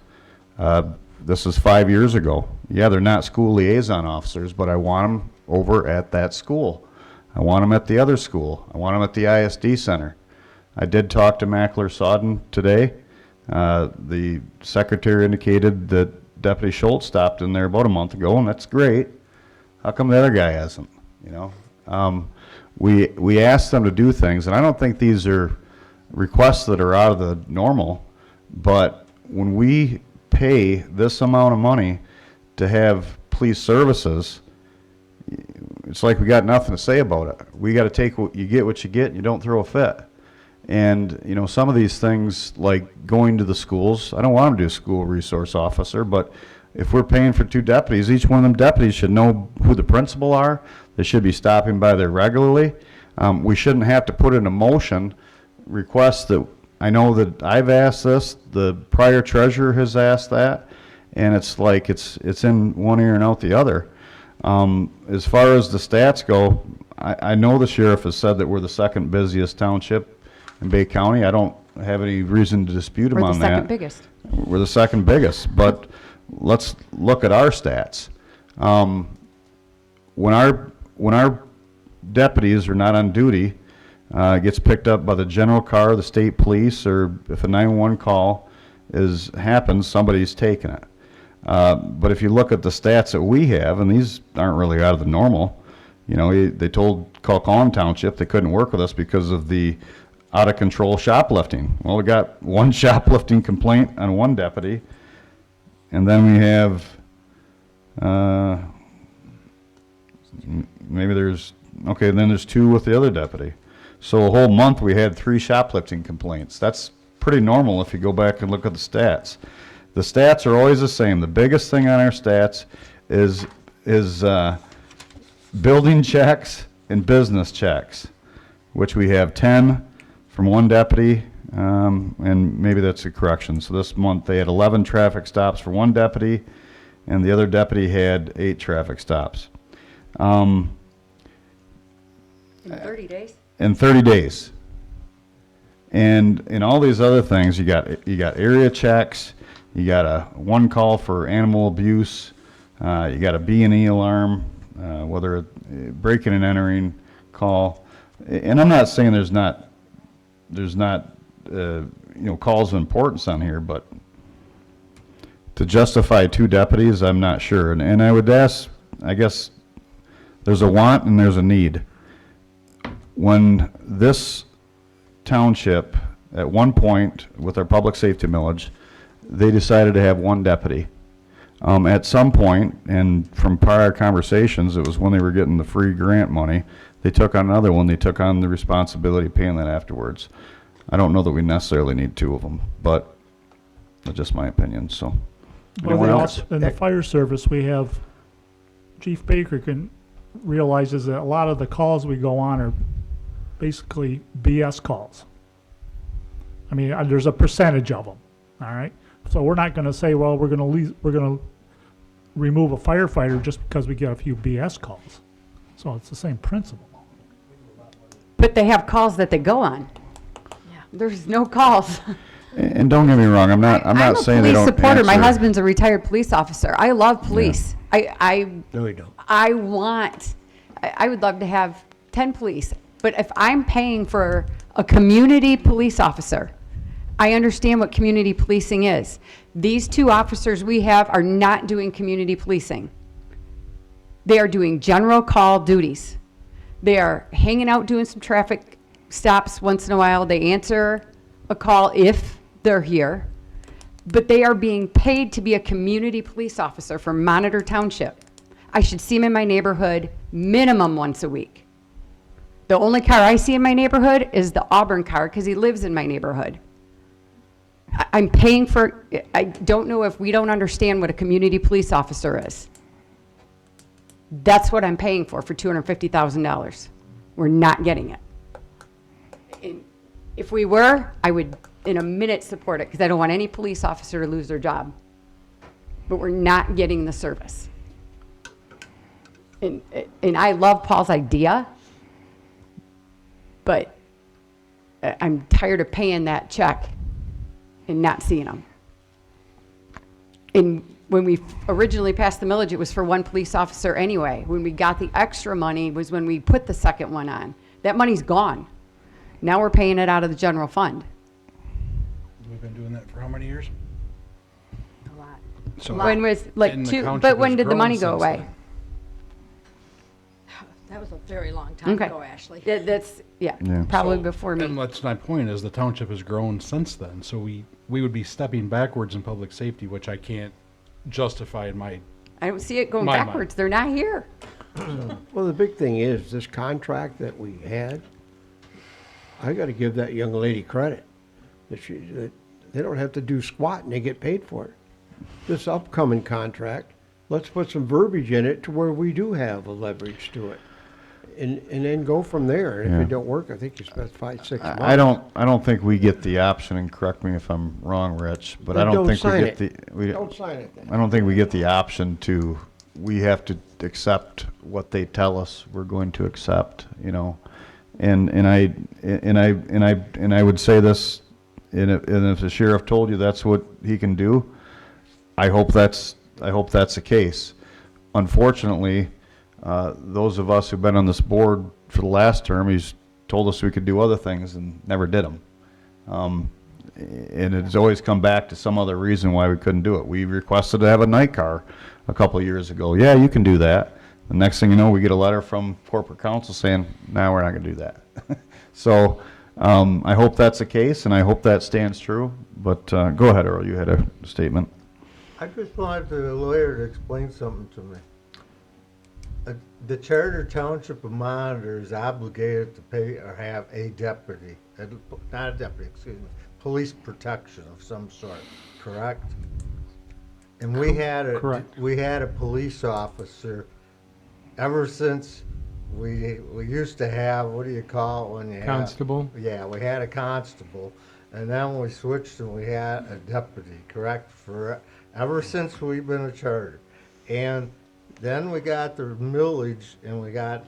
This is 5 years ago. Yeah, they're not school liaison officers, but I want them over at that school. I want them at the other school. I want them at the ISD center. I did talk to Mackler Sodden today. The secretary indicated that Deputy Schultz stopped in there about a month ago, and that's great. How come the other guy hasn't? You know, we asked them to do things, and I don't think these are requests that are out of the normal. But when we pay this amount of money to have police services, it's like we got nothing to say about it. We got to take what you get, and you don't throw a fit. And, you know, some of these things, like going to the schools, I don't want them to do a school resource officer, but if we're paying for 2 deputies, each one of them deputies should know who the principal are. They should be stopping by there regularly. We shouldn't have to put in a motion requests that, I know that I've asked this, the prior treasurer has asked that, and it's like it's in one ear and out the other. As far as the stats go, I know the sheriff has said that we're the second busiest township in Bay County. I don't have any reason to dispute him we're the on that. second biggest. We're the second biggest, but let's look at our stats. When our deputies are not on duty, it gets picked up by the general car, the state police, or if a 911 call happens, somebody's taking it. But if you look at the stats that we have, and these aren't really out of the normal, you know, they told Colquhoun Township they couldn't work with us because of the out of control shoplifting. Well, we got one shoplifting complaint on one deputy, and then we have then there's 2 with the other deputy. So a whole month we had 3 shoplifting complaints. That's pretty normal if you go back and look at the stats. The stats are always the same. The biggest thing on our stats is building checks and business checks, which we have 10 from one deputy, and maybe that's a correction. So this month they had 11 traffic stops for one deputy, and the other deputy had 8 traffic stops. In 30 days? In 30 days. And in all these other things, you got area checks, you got one call for animal abuse, you got a B&E alarm, whether breaking and entering call. And I'm not saying there's not calls of importance on here, but to justify 2 deputies, I'm not sure. And I would ask, I guess, there's a want and there's a need. When this township, at one point with our public safety millage, they decided to have 1 deputy. At some point, and from prior conversations, it was when they were getting the free grant money, they took on another one. They took on the responsibility of paying that afterwards. I don't know that we necessarily need 2 of them, but that's just my opinion, so. Well, Anyone they else? also, in the fire service, we have, Chief Baker realizes that a lot of the calls we go on are basically BS calls. I mean, there's a percentage of them, all right? So we're not gonna say, well, we're gonna remove a firefighter just because we get a few BS calls. So it's the same principle. But they have calls that they go on. Yeah. There's no calls. And don't get me wrong, I'm not saying they don't I'm a police supporter. My answer. husband's a retired police officer. I love police. No, you don't. I would love to have 10 police, but if I'm paying for a community police officer, I understand what community policing is. These 2 officers we have are not doing community policing. They are doing general call duties. They are hanging out doing some traffic stops once in a while. They answer a call if they're here, but they are being paid to be a community police officer for Monitor Township. I should see him in my neighborhood minimum once a week. The only car I see in my neighborhood is the Auburn car because he lives in my neighborhood. I'm paying for, I don't know if we don't understand what a community police officer is. That's what I'm paying for $250,000. We're not getting it. And if we were, I would in a minute support it because I don't want any police officer to lose their job. But we're not getting the service. And I love Paul's idea, but I'm tired of paying that check and not seeing them. And when we originally passed the millage, it was for 1 police officer anyway. When we got the extra money was when we put the second one on. That money's gone. Now we're paying it out of the general fund. We've been doing that for how many years? A lot. So When was like And the 2, township but when has did the grown money go since away? then. That was a very long time Okay. ago, Ashley. That's, Yeah. probably So- before And me. that's my point, is the township has grown since then, so we would be stepping backwards in public safety, which I can't justify in my, I don't see it going My mind. backwards. They're not here. Well, the big thing is, this contract that we had, I gotta give that young lady credit. That they don't have to do squat and they get paid for it. This upcoming contract, let's put some verbiage in it to where we do have a leverage to it. And then go from there. And if Yeah. it don't work, I think you specify 6 months. I don't think we get the option, and correct me if I'm wrong, Rich, but I Then don't think we sign get it. the, Don't sign it then. I don't think we get the option to, we have to accept what they tell us we're going to accept, you know. And I would say this, and if the sheriff told you that's what he can do, I hope that's the case. Unfortunately, those of us who've been on this board for the last term, he's told us we could do other things and never did them. And it's always come back to some other reason why we couldn't do it. We requested to have a night car a couple of years ago. Yeah, you can do that. The next thing you know, we get a letter from corporate counsel saying, no, we're not going to do that. So I hope that's the case, and I hope that stands true. But go ahead, Earl, you had a statement. I just wanted the lawyer to explain something to me. The Charter Township of Monitor is obligated to pay or have a deputy, not a deputy, excuse me, police protection of some sort, correct? And we had a police officer ever since we used to have, what do you call it when you have? Constable? Yeah, we had a constable, and then we switched and we had a deputy, correct? Ever since we've been a charter. And then we got the millage and we had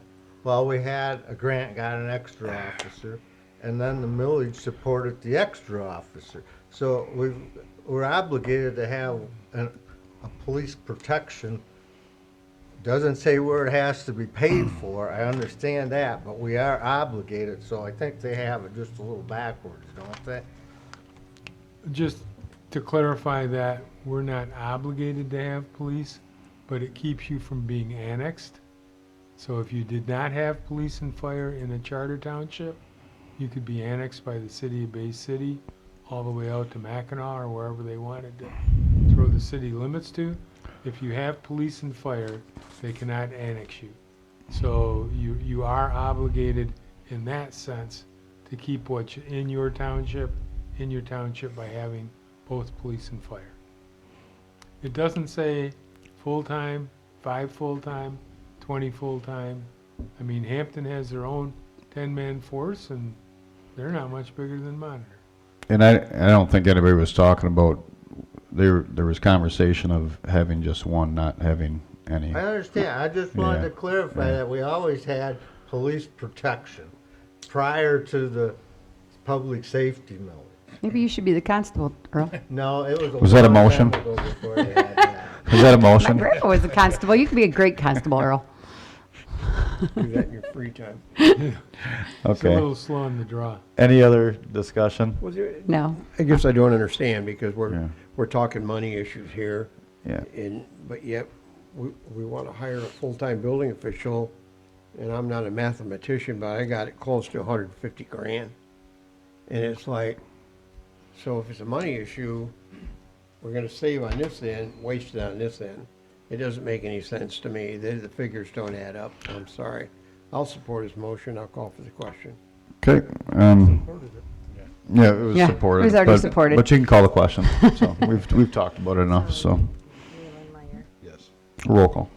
a grant, got an extra officer, and then the millage supported the extra officer. So we're obligated to have a police protection Doesn't say where it has to be paid for, I understand that, but we are obligated, so I think they have it just a little backwards, don't they? Just to clarify that, we're not obligated to have police, but it keeps you from being annexed. So if you did not have police and fire in a charter township, you could be annexed by the city of Bay City all the way out to Mackinac or wherever they wanted to throw the city limits to. If you have police and fire, they cannot annex you. So you are obligated in that sense to keep what's in your township by having both police and fire. It doesn't say full-time, 5 full-time, 20 full-time. I mean, Hampton has their own 10-man force, and they're not much bigger than Monitor. And I don't think anybody was talking about, there was conversation of having just one, not having any. I understand, I just wanted to Yeah, clarify yeah. that we always had police protection prior to the public safety mill. Maybe you should be the constable, Earl. No, it was a Was that a long time motion? ago before they had that. Is that a My motion? grandpa was a constable. You could be a great constable, Earl. Do that in your free time. It's a Okay. little slow in the draw. Any other discussion? Was there, No. I guess I don't understand because Yeah. we're talking money issues here. Yeah. But yet, we want to hire a full-time building official, and I'm not a mathematician, but I got it close to 150 grand. And it's like, so if it's a money issue, we're gonna save on this end, waste it on this end. It doesn't make any sense to me. The figures don't add up. I'm sorry. I'll support his motion. I'll call for the question. Okay, yeah, it was Yeah, it supported. was already but- supported. But you can call the question. So we've talked about it enough, so Leland Meyer. Yes. roll call.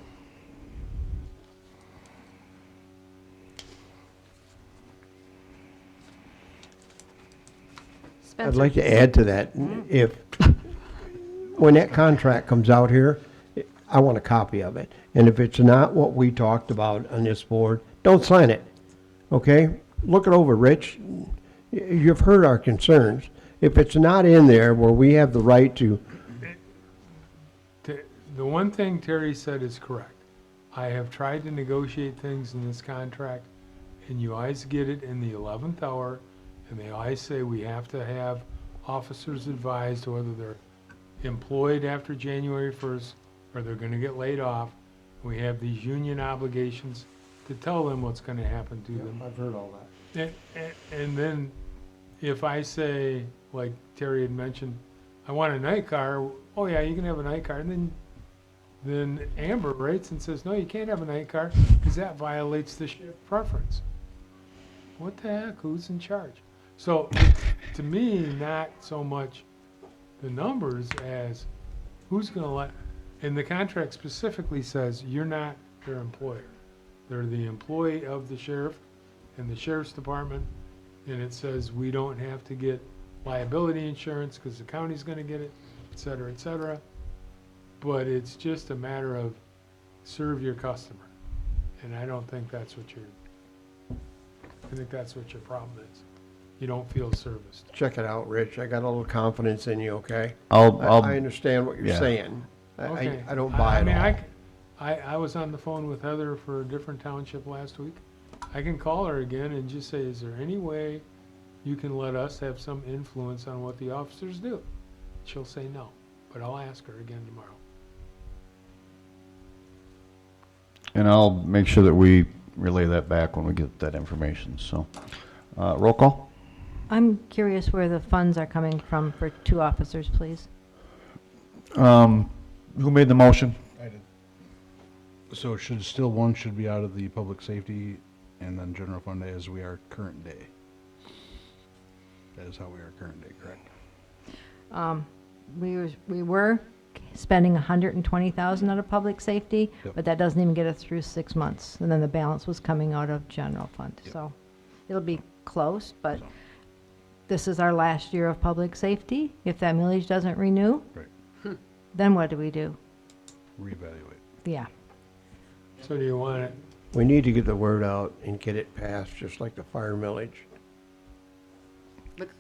I'd Spencer. like to add to that, if, when that contract comes out here, I want a copy of it. And if it's not what we talked about on this board, don't sign it, okay? Look it over, Rich. You've heard our concerns. If it's not in there where we have the right to, The one thing Terry said is correct. I have tried to negotiate things in this contract, and you always get it in the 11th hour, and they always say we have to have officers advised whether they're employed after January 1st or they're gonna get laid off. We have these union obligations to tell them what's gonna happen to them. I've heard all that. And then if I say, like Terry had mentioned, I want a night car, oh yeah, you can have a night car, and then Amber writes and says, no, you can't have a night car because that violates the shift preference. What the heck, who's in charge? So to me, not so much the numbers as who's gonna let, and the contract specifically says you're not their employer. They're the employee of the sheriff and the sheriff's department, and it says we don't have to get liability insurance because the county's gonna get it, et cetera, et cetera. But it's just a matter of serve your customer. And I don't think that's what I think that's what your problem is. You don't feel serviced. check it out, Rich. I got a little confidence in you, okay? I'll I understand what you're yeah. saying. Okay. I don't buy it mean, all. I was on the phone with Heather for a different township last week. I can call her again and just say, is there any way you can let us have some influence on what the officers do? She'll say no, but I'll ask her again tomorrow. And I'll make sure that we relay that back when we get that information, so. Roll call? I'm curious where the funds are coming from for 2 officers, please. Who made the motion? I did. So one should be out of the public safety and then general fund as we are current day. That is how we are current day, correct? We were spending 120,000 out of public safety, Yep. but that doesn't even get us through 6 months. And then the balance was coming out of general fund. Yep. So it'll be close, but this is our last year of public safety. If that millage doesn't renew, Right. then what do we do? Reevaluate. Yeah. So do you want it? We need to get the word out and get it passed, just like the fire millage.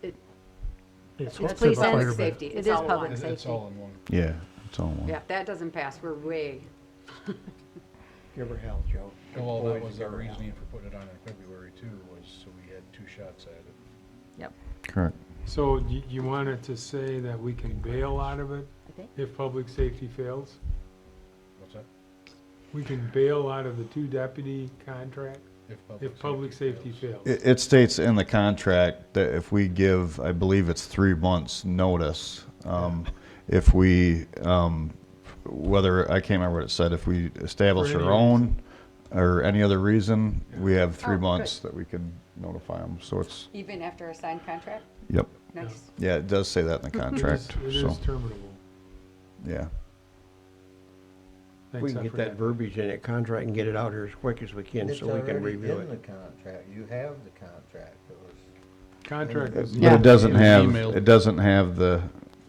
It's It's hooked to the police and fire, but safety. It It's is all public one. safety. It's all in one. Yeah, it's all one. Yeah, if that doesn't pass, we're way. Give her hell, Joe. Well, that Always was give our her hell. reasoning for putting it on in February too, was so we had 2 shots at it. Yep. Correct. So you want it to say that we can bail out of it I think. if public safety fails? What's that? We can bail out of the 2 deputy contract if public safety fails. It states in the contract that if we give, I believe it's 3 months' notice, if we, whether, I can't remember what it said, if we establish For any our own or any other reason, we have 3 Oh, good. months that we can notify them, so it's, Even after a signed contract? yep. Nice. Yeah, it does say that in the contract, It so, is terminable. yeah. We Thanks, can I get forgot. that verbiage in that contract and get it out here as quick as we can It's so we can already review in the it. contract. You have the contract. It was. Contract is. But it doesn't have, Emailed. it doesn't have the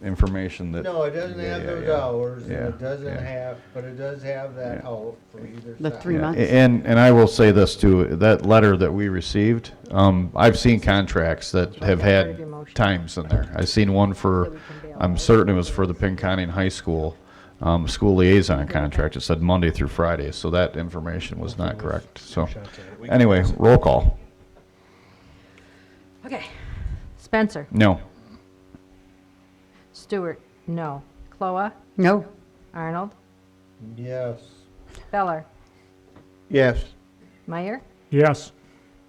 information that. No, it doesn't Yeah, have yeah, those yeah. hours, and Yeah, it doesn't yeah. have, but it does have that Yeah. out for either The side. 3 Yeah, months. And I will say this too, that letter that we received, I've seen contracts that have Part of had your motion. times in there. I've seen one That for, we can bail I'm out. certain it was for the Pinconning High School, school liaison contract. It said Monday through Friday, so that information was not correct, so. Shots at it. We can Anyway, fix it. roll call. Okay. Spencer, No. Stewart, no. Cloa, No. Arnold, Yes. Beller, Yes, Meyer, Yes.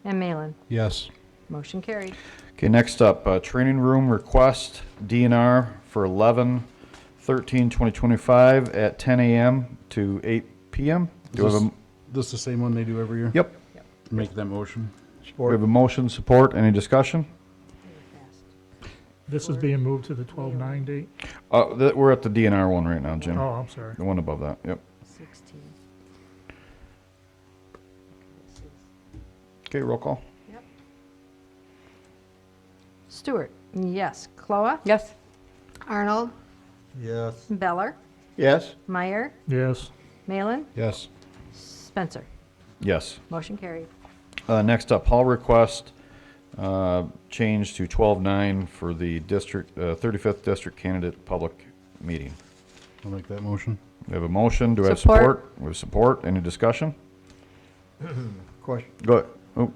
and Malin. Yes. Motion carried. Okay, next up, training room request, DNR for 11/13/2025 at 10 a.m. to 8 p.m. Do we have a, This the same one they do every year? yep, Make that motion. we have a motion, support, any discussion? This is being moved to the 12/9 date? We're at the DNR one right now, Jim. Oh, I'm sorry. The one above that, yep. 16. Okay, roll call. Stewart, yes. Cloa, Yes. Arnold, Yes. Beller, yes, Meyer, Yes. Malin, Yes. Spencer. Yes. Motion carried. Next up, hall request, change to 12/9 for the district, 35th district candidate public meeting. I'll make that motion. We have a motion, do I have Support. support? We have support, any discussion? question. Go, oh.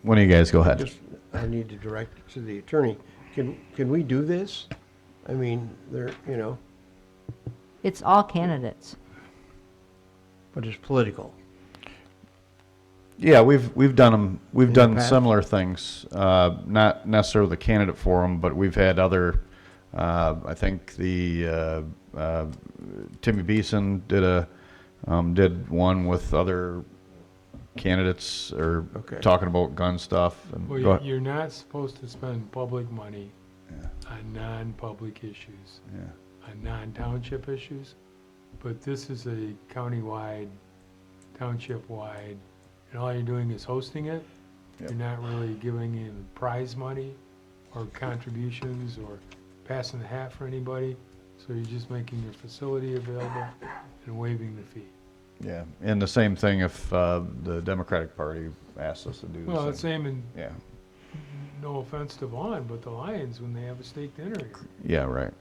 One of you guys go ahead. Just, I need to direct it to the attorney. Can we do this? I mean, they're, you know, It's all candidates. but it's political. Yeah, we've done them, we've In the done past? similar things, not necessarily the candidate forum, but we've had other, I think the, Timmy Beeson did one with other candidates or Okay. talking about gun stuff. And Well, go ahead. you're not supposed to spend public money on non-public issues, Yeah. on non-township issues, but this is a countywide, township-wide, and all you're doing is hosting it. Yep. You're not really giving in prize money or contributions or passing the hat for anybody, so you're just making your facility available and waiving the fee. Yeah, and the same thing if the Democratic Party asked us to do the Well, same. it's same in, Yeah, no offense to Vaughn, but the Lions, when they have a steak dinner here. yeah, right.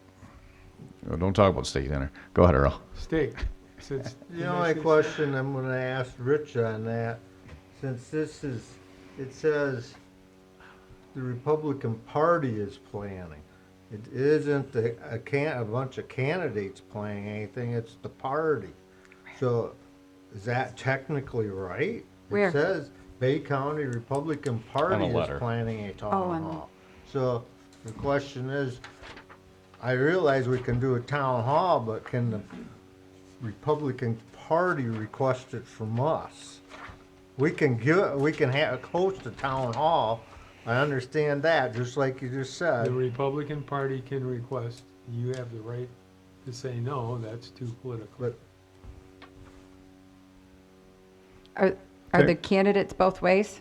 Oh, don't talk about state dinner. Go ahead, Earl. Steak. Since- The only question I'm gonna ask Rich on that, since this is, it says the Republican Party is planning. It isn't a bunch of candidates planning anything, it's the party. So, is that technically right? Where? It says Bay County Republican Party On a is letter. planning a Oh, town on the- hall. So, the question is, I realize we can do a town hall, but can the Republican Party request it from us? We can host a town hall, I understand that, just like you just The said. Republican Party can request, you have the right to say, no, that's too political. But Are Okay. the candidates both ways?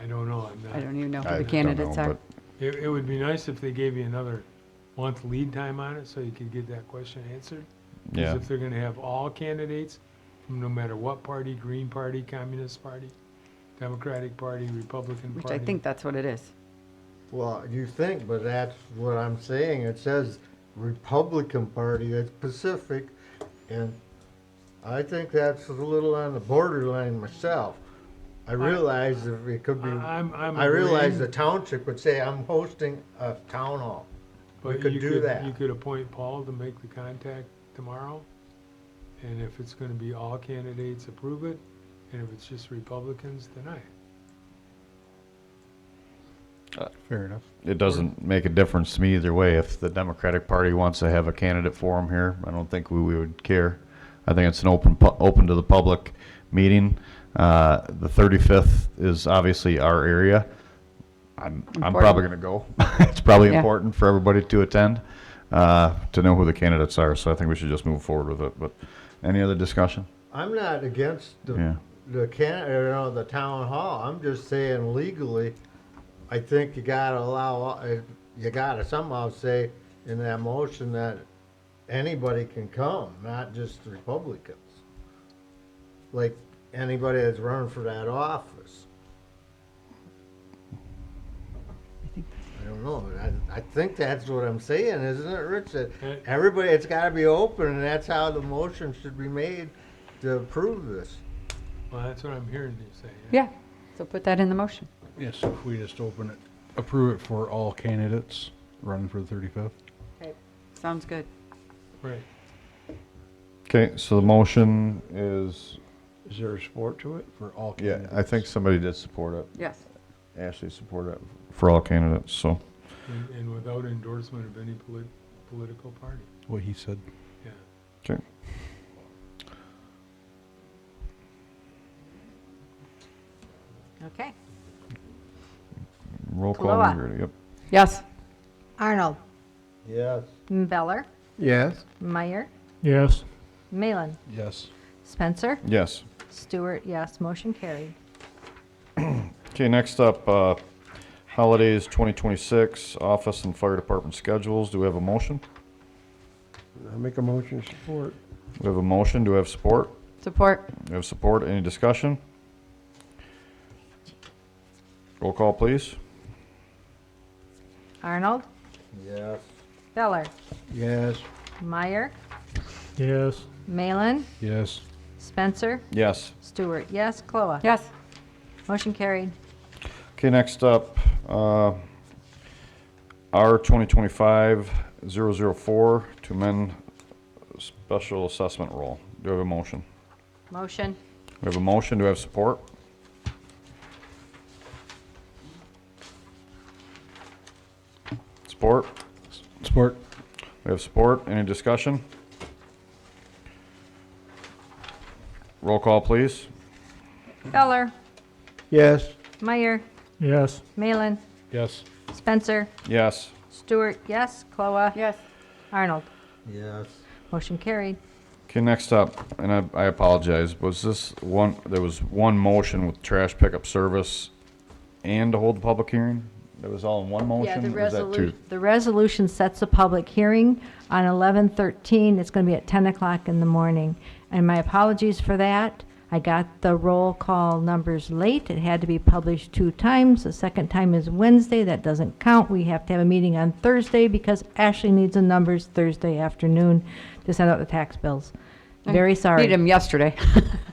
I don't know, I'm I not. don't even know I who the don't candidates know, are. but It would be nice if they gave you another month lead time on it, so you could get that question answered. Yeah. Because if they're gonna have all candidates, from no matter what party, Green Party, Communist Party, Democratic Party, Republican Which Party. I think that's what it is. Well, you think, but that's what I'm saying. It says Republican Party, that's Pacific, and I think that's a little on the borderline myself. I realize if it could be, I'm I realize agreeing. the township would say, I'm hosting a town hall. We But could you do that. You could appoint Paul to make the contact tomorrow, and if it's gonna be all candidates, approve it, and if it's just Republicans, deny it. Fair enough. It doesn't make a difference to me either way. If the Democratic Party wants to have a candidate forum here, I don't think we would care. I think it's an open to the public meeting. The 35th is obviously our area. I'm probably gonna go. It's probably Yeah. important for everybody to attend, to know who the candidates are, so I think we should just move forward with it, but any other discussion? I'm not against Yeah. the town hall. I'm just saying legally, I think you gotta allow, you gotta somehow say in that motion that anybody can come, not just Republicans. Like anybody that's running for that office. I don't know. I think that's what I'm saying, isn't it, Rich? That everybody, it's gotta be open, and that's how the motion should be made to approve this. Well, that's what I'm hearing you say. Yeah, so put that in the motion. Yes, if we just open it, approve it for all candidates running for the 35th. Okay, sounds good. Right. Okay, so the motion is, Is there a support to it? For all yeah, candidates. I think somebody did support it. Yes. Ashley supported it for all candidates, so. And without endorsement of any political party. What he said. Yeah. Okay. Okay. Roll call, Kaloa. Margarita, yep. Yes. Arnold, Yes. Beller, Yes. Meyer, Yes. Malin, Yes. Spencer, Yes. Stewart, yes, motion carried. Okay, next up, holidays 2026, office and fire department schedules. Do we have a motion? I make a motion to support. We have a motion. Do we have support? Support. We have support. Any discussion? Roll call, please. Arnold, Yes. Beller, Yes. Meyer, Yes. Malin, Yes. Spencer, Yes. Stewart, yes, Cloa. Yes. Motion carried. Okay, next up, R 2025-004 to amend special assessment role. Do we have a motion? Motion. We have a motion. Do we have support? Support? Support. We have support. Any discussion? Roll call, please. Beller, Yes. Meyer, Yes. Malin, Yes. Spencer, Yes. Stewart, yes, Cloa. Yes. Arnold. Yes. Motion carried. Okay, next up, and I apologize, was this one, there was one motion with trash pickup service and to hold the public hearing? That was all in one Yeah, motion? the or is that two? resolution, the resolution sets a public hearing on 11/13. It's going to be at 10 o'clock in the morning. And my apologies for that. I got the roll call numbers late. It had to be published 2 times. The second time is Wednesday. That doesn't count. We have to have a meeting on Thursday because Ashley needs the numbers Thursday afternoon to send out the tax bills. Very sorry. Need them yesterday.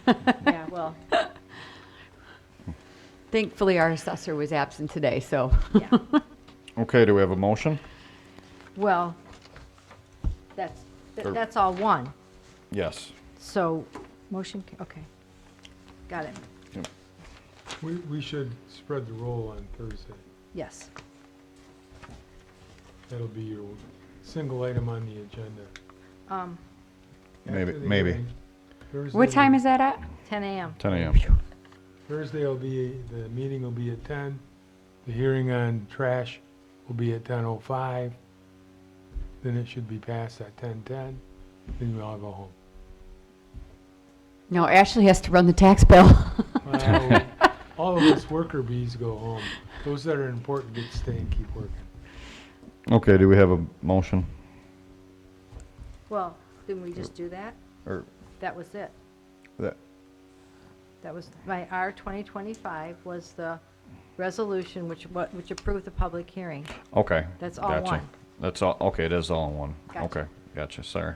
Yeah, well, Thankfully, our assessor was absent today, so. yeah. Okay, do we have a motion? Well, that's all one. Yes. So, motion, okay. Got it. We should spread the roll on Thursday. Yes. That'll be your single item on the agenda. Maybe, After the maybe. hearing, Thursday What time will- is that at? 10 a.m. 10 a.m. Thursday will be, the meeting will be at 10. The hearing on trash will be at 10:05. Then it should be passed at 10:10. Then we all go home. No, Ashley has to run the tax bill. Well, all of us worker bees go home. Those that are important get to stay and keep working. Okay, do we have a motion? Well, didn't we just do that? Or That was it. that, That was, my R 2025 was the resolution which approved the public hearing. okay. That's all gotcha. one. That's all, okay, it is all in one. Gotcha. Okay, gotcha, sorry.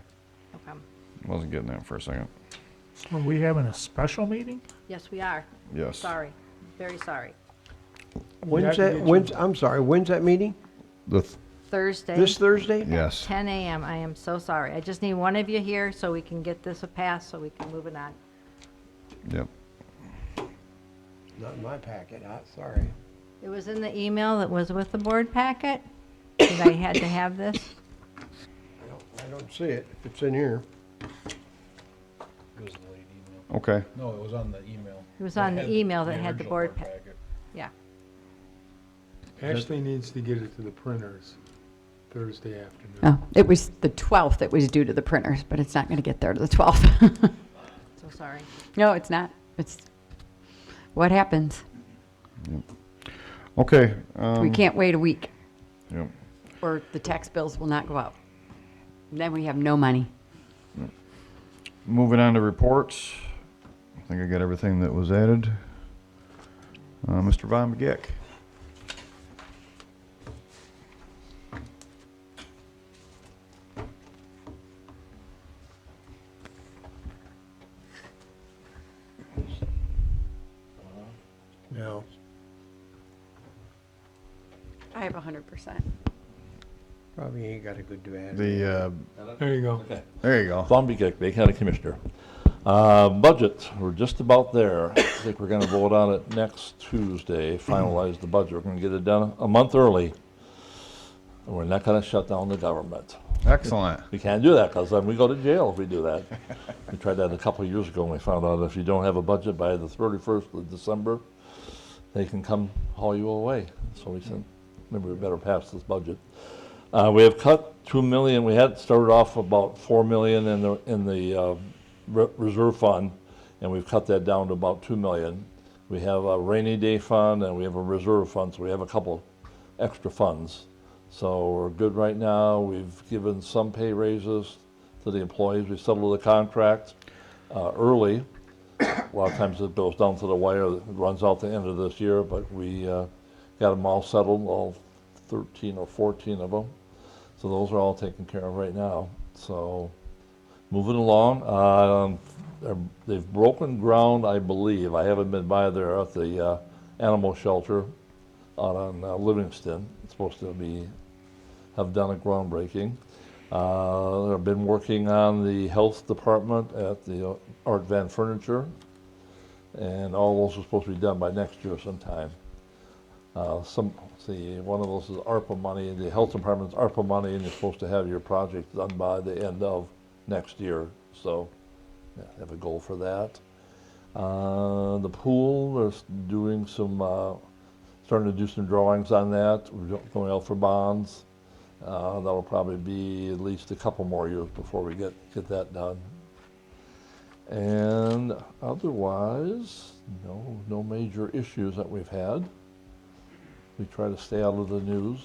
No problem. Wasn't getting that for a second. Are we having a special meeting? Yes, we are. Yes. Sorry, very sorry. When's have to that, get I'm sorry, when's that meeting? The Thursday. This Thursday? Yes. 10 a.m. I am so sorry. I just need one of you here so we can get this a pass, so we can move it on. Yep. Not in my packet, sorry. It was in the email that was with the board packet, that I had to have this. I don't see it, if it's in here. It was the late email. Okay. No, it was on the email. It was on the had email that had the original board packet. Yeah. Ashley needs to get it to the printers Thursday afternoon. Oh, it was the 12th that was due to the printers, but it's not going to get there to the 12th. So sorry. No, it's not. It's what happens. Okay. We can't wait a week, Yep. or the tax bills will not go out. Then we have no money. Moving on to reports. I think I got everything that was added. Mr. Von Begic. No. I have 100%. Probably ain't got a good advantage. The, There you go. Okay. there you go. Von Beek, Bay County Commissioner. Budget, we're just about there. I think we're gonna vote on it next Tuesday, finalize the budget. We're gonna get it done a month early. And we're not gonna shut down the government. Excellent. We can't do that, because then we go to jail if we do that. We tried that a couple of years ago, and we found out if you don't have a budget by the 31st of December, they can come haul you away. So we said, maybe we better pass this budget. We have cut 2 million. We had started off about 4 million in the reserve fund, and we've cut that down to about 2 million. We have a rainy day fund and we have a reserve fund, so we have a couple extra funds. So we're good right now. We've given some pay raises to the employees. We settled the contract early. A lot of times it goes down to the wire. It runs out the end of this year, but we got them all settled, all 13 or 14 of them. So those are all taken care of right now. So moving along. They've broken ground, I believe. I haven't been by there at the animal shelter out on Livingston. It's supposed to have done a groundbreaking. I've been working on the health department at the Art Van Furniture, and all those are supposed to be done by next year sometime. One of those is ARPA money, the health department's ARPA money, and you're supposed to have your project done by the end of next year. So, yeah, have a goal for that. The pool, they're doing starting to do some drawings on that. We're going out for bonds. That'll probably be at least a couple more years before we get that done. And otherwise, no major issues that we've had. We try to stay out of the news,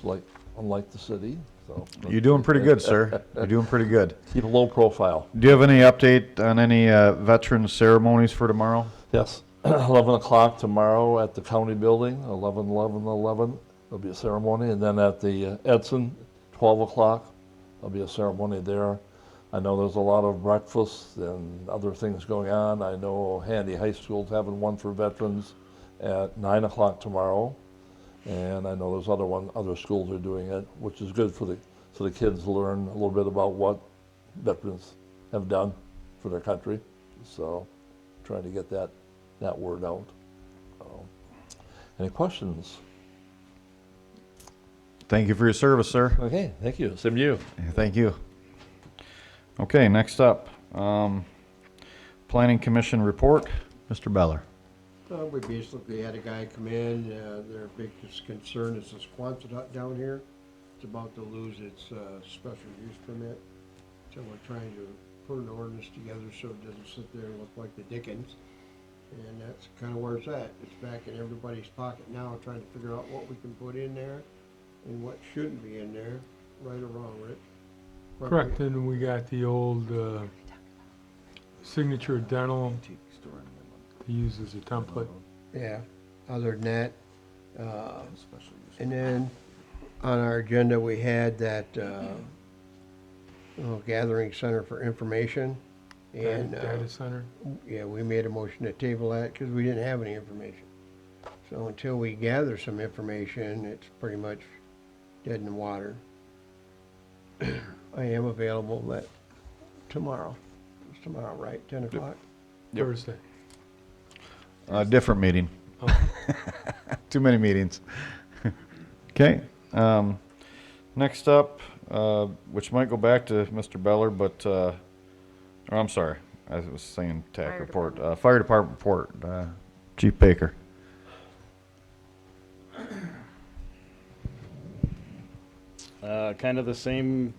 unlike the city. So You're doing pretty good, sir. You're doing pretty good. Keep a low profile. Do you have any update on any veteran ceremonies for tomorrow? Yes, 11 o'clock tomorrow at the county building, 11. There'll be a ceremony, and then at the Edson, 12 o'clock, there'll be a ceremony there. I know there's a lot of breakfasts and other things going on. I know Handy High School's having one for veterans at 9 o'clock tomorrow. And I know there's other schools are doing it, which is good so the kids learn a little bit about what veterans have done for their country. So, trying to get that word out. Any questions? Thank you for your service, sir. Okay, thank you. Same to you. Thank you. Okay, next up, Planning Commission report, Mr. Beller. We basically had a guy come in, their biggest concern is this Quonset hut down here. It's about to lose its special use permit. So we're trying to put an ordinance together so it doesn't sit there and look like the Dickens. And that's kind of where it's at. It's back in everybody's pocket now, trying to figure out what we can put in there and what shouldn't be in there, right or wrong, Rich? Correct, and we got the old Signature Dental to use as a template. Yeah, other than that, and then on our agenda, we had that gathering center for information. And, Data center? yeah, we made a motion to table that because we didn't have any information. So until we gather some information, it's pretty much dead in the water. I am available that tomorrow. It's tomorrow, right? 10 o'clock? Thursday. Different meeting. Oh. Too many meetings. Okay, next up, which might go back to Mr. Beller, but, or I'm sorry, I was saying TAC Fire report, fire department report, Chief Baker. Kind of the same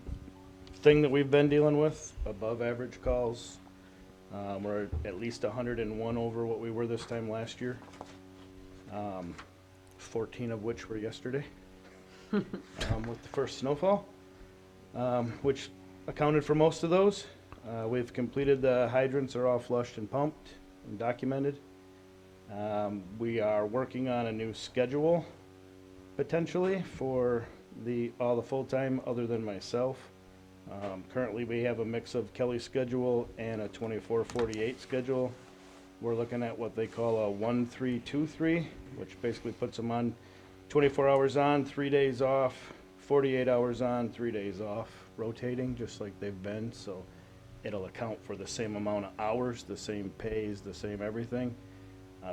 thing that we've been dealing with, above average calls. We're at least 101 over what we were this time last year. 14 of which were yesterday, with the first snowfall, which accounted for most of those. We've completed the hydrants, are all flushed and pumped and documented. We are working on a new schedule, potentially, for all the full-time other than myself. Currently, we have a mix of Kelly's schedule and a 24/48 schedule. We're looking at what they call a 1-3-2-3, which basically puts them on 24 hours on, 3 days off, 48 hours on, 3 days off, rotating just like they've been. So it'll account for the same amount of hours, the same pays, the same everything.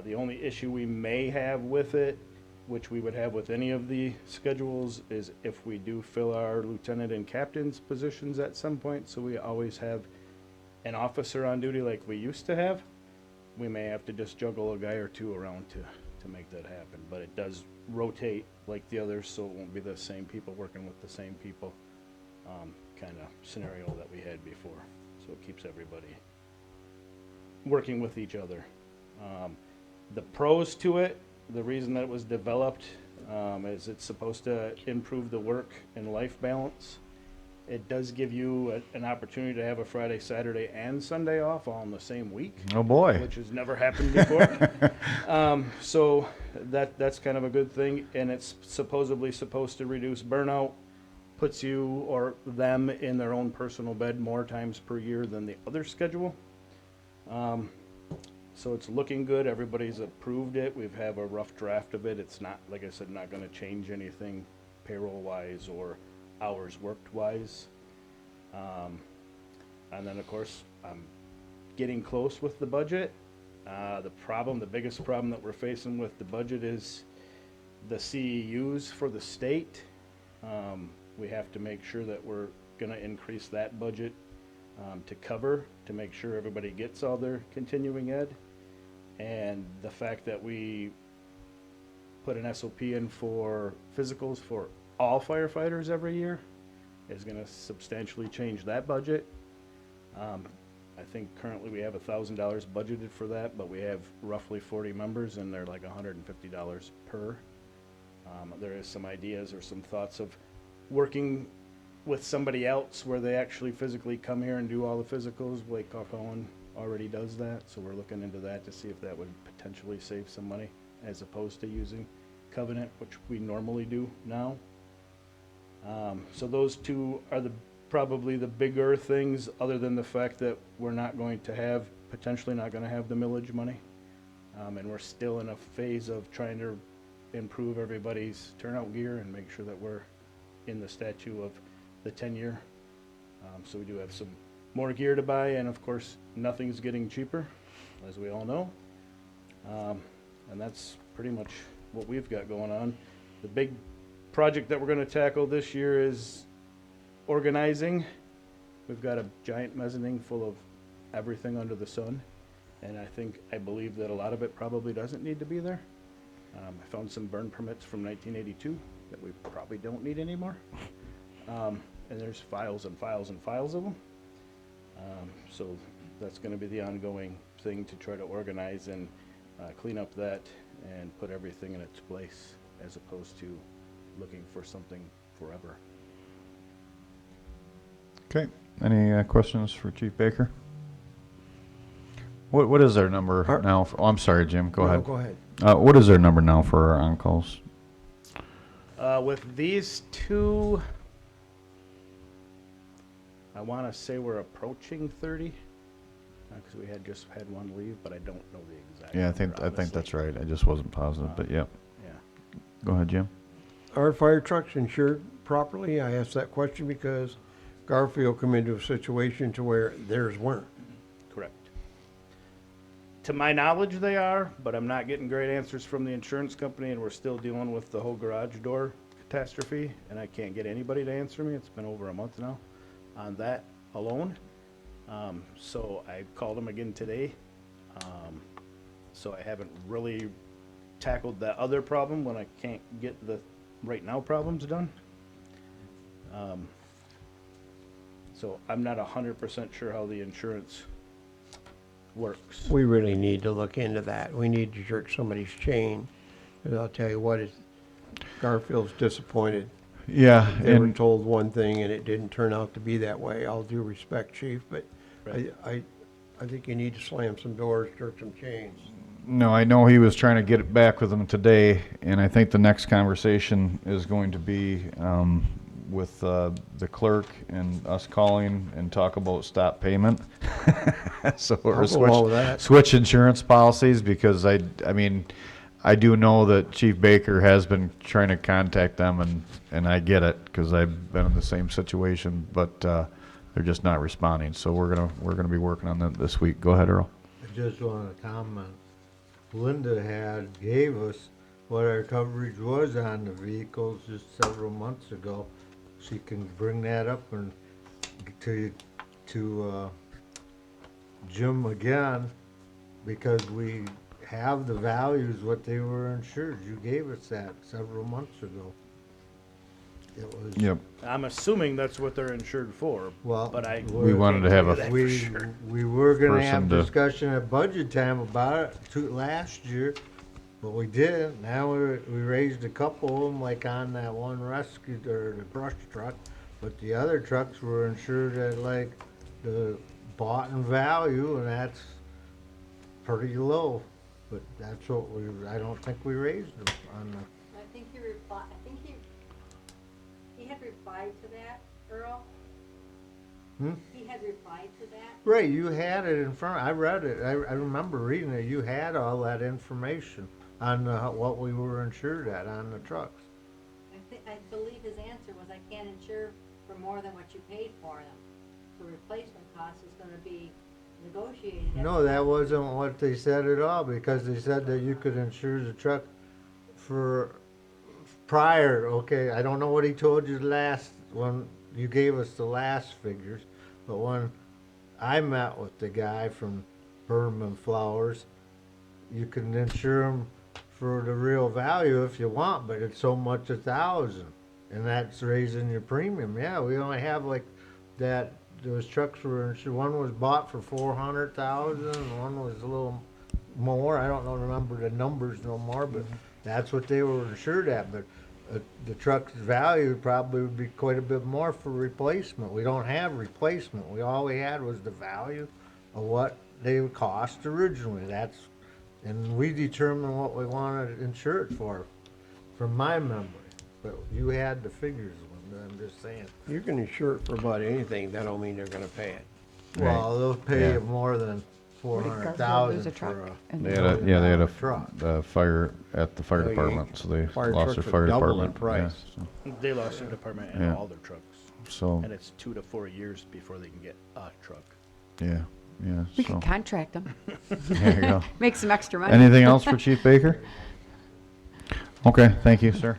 The only issue we may have with it, which we would have with any of the schedules, is if we do fill our lieutenant and captain's positions at some point, so we always have an officer on duty like we used to have, we may have to just juggle a guy or two around to make that happen. But it does rotate like the others, so it won't be the same people working with the same people, kind of scenario that we had before. So it keeps everybody working with each other. The pros to it, the reason that it was developed, is it's supposed to improve the work and life balance. It does give you an opportunity to have a Friday, Saturday, and Sunday off all in the same week. Oh, boy. Which has never happened before. So that's kind of a good thing, and it's supposedly supposed to reduce burnout, puts you or them in their own personal bed more times per year than the other schedule. So it's looking good. Everybody's approved it. We've have a rough draft of it. It's not, like I said, not going to change anything payroll-wise or hours worked-wise. And then, of course, I'm getting close with the budget. The biggest problem that we're facing with the budget is the CEUs for the state. We have to make sure that we're going to increase that budget to make sure everybody gets all their continuing ed. And the fact that we put an SOP in for physicals for all firefighters every year is going to substantially change that budget. I think currently we have $1,000 budgeted for that, but we have roughly 40 members and they're like $150 per. There is some ideas or some thoughts of working with somebody else where they actually physically come here and do all the physicals. Blake Cohen already does that, so we're looking into that to see if that would potentially save some money as opposed to using Covenant, which we normally do now. So those two are probably the bigger things, other than the fact that we're potentially not going to have the millage money. And we're still in a phase of trying to improve everybody's turnout gear and make sure that we're in the statute of the 10-year. So we do have some more gear to buy, and of course, nothing's getting cheaper, as we all know. And that's pretty much what we've got going on. The big project that we're going to tackle this year is organizing. We've got a giant mezzanine full of everything under the sun, and I believe that a lot of it probably doesn't need to be there. I found some burn permits from 1982 that we probably don't need anymore. And there's files and files and files of them. So that's going to be the ongoing thing, to try to organize and clean up that and put everything in its place, as opposed to looking for something forever. Okay, any questions for Chief Baker? What is their number now? I'm sorry, Jim, go ahead. Go ahead. What is their number now for our on-calls? With these two, I want to say we're approaching 30. because we had just had one leave, but I don't know the exact. Yeah, I number, think honestly. that's right. I just wasn't positive, but yep. Yeah. Go ahead, Jim. Are fire trucks insured properly? I asked that question because Garfield come into a situation to where theirs weren't. Correct. To my knowledge, they are, but I'm not getting great answers from the insurance company, and we're still dealing with the whole garage door catastrophe, and I can't get anybody to answer me. It's been over a month now on that alone. So I called them again today. So I haven't really tackled that other problem when I can't get the right now problems done. So I'm not 100% sure how the insurance works. We really need to look into that. We need to jerk somebody's chain. And I'll tell you what, Garfield's disappointed. Yeah, They were and told one thing and it didn't turn out to be that way. All due respect, chief, but Right. I think you need to slam some doors, jerk some chains. no, I know he was trying to get it back with him today, and I think the next conversation is going to be with the clerk and us calling and talk about stop payment. So I'll or go along with that. switch insurance policies, because I mean, I do know that Chief Baker has been trying to contact them, and I get it, because I've been in the same situation, but they're just not responding. So we're gonna be working on that this week. Go ahead, Earl. I just want to comment. Linda gave us what our coverage was on the vehicles just several months ago. She can bring that up and to Jim again, because we have the values what they were insured. You gave us that several months ago. It was. Yep. I'm assuming that's what they're insured for, Well, but I. We wanted to have a- can't tell you that for sure. We were gonna have Person to- discussion at budget time about it last year, but we didn't. Now we raised a couple of them, like on that one rescue, or the brush truck, but the other trucks were insured at like the bought in value, and that's pretty low. But that's what I don't think we raised them on the. I think he replied, he had replied to that, Earl? Hmm? He had replied to that? Right, you had it in front, I read it, I remember reading it, you had all that information on what we were insured at on the trucks. I believe his answer was, I can't insure for more than what you paid for them. The replacement cost is gonna be negotiated. No, that wasn't what they said at all, because they said that you could insure the truck for prior, okay, I don't know what he told you last, when you gave us the last figures, but when I met with the guy from Berman Flowers, you can insure them for the real value if you want, but it's so much $1,000, and that's raising your premium. Yeah, we only have like that. Those trucks were insured. One was bought for 400,000, and one was a little more. I don't remember the numbers no more, but that's what they were insured at. But the truck's value probably would be quite a bit more for replacement. We don't have replacement. All we had was the value of what they would cost originally. And we determined what we wanted to insure it for, from my memory. But you had the figures, Linda, I'm just saying. You can insure it for about anything, that don't mean they're gonna pay it. Well, they'll pay Yeah. you more than What did Garfield lose 400,000 a truck? for a. And They had a Truck. fire at the fire Oh, you- department, so they fire lost trucks their are fire double in department. price. Yeah, They lost their department and Yeah. all their trucks. so, And it's 2 to 4 years before they can get a truck. yeah, We so. could contract them. There you go. Make some extra money. Anything else for Chief Baker? Okay, thank you, sir.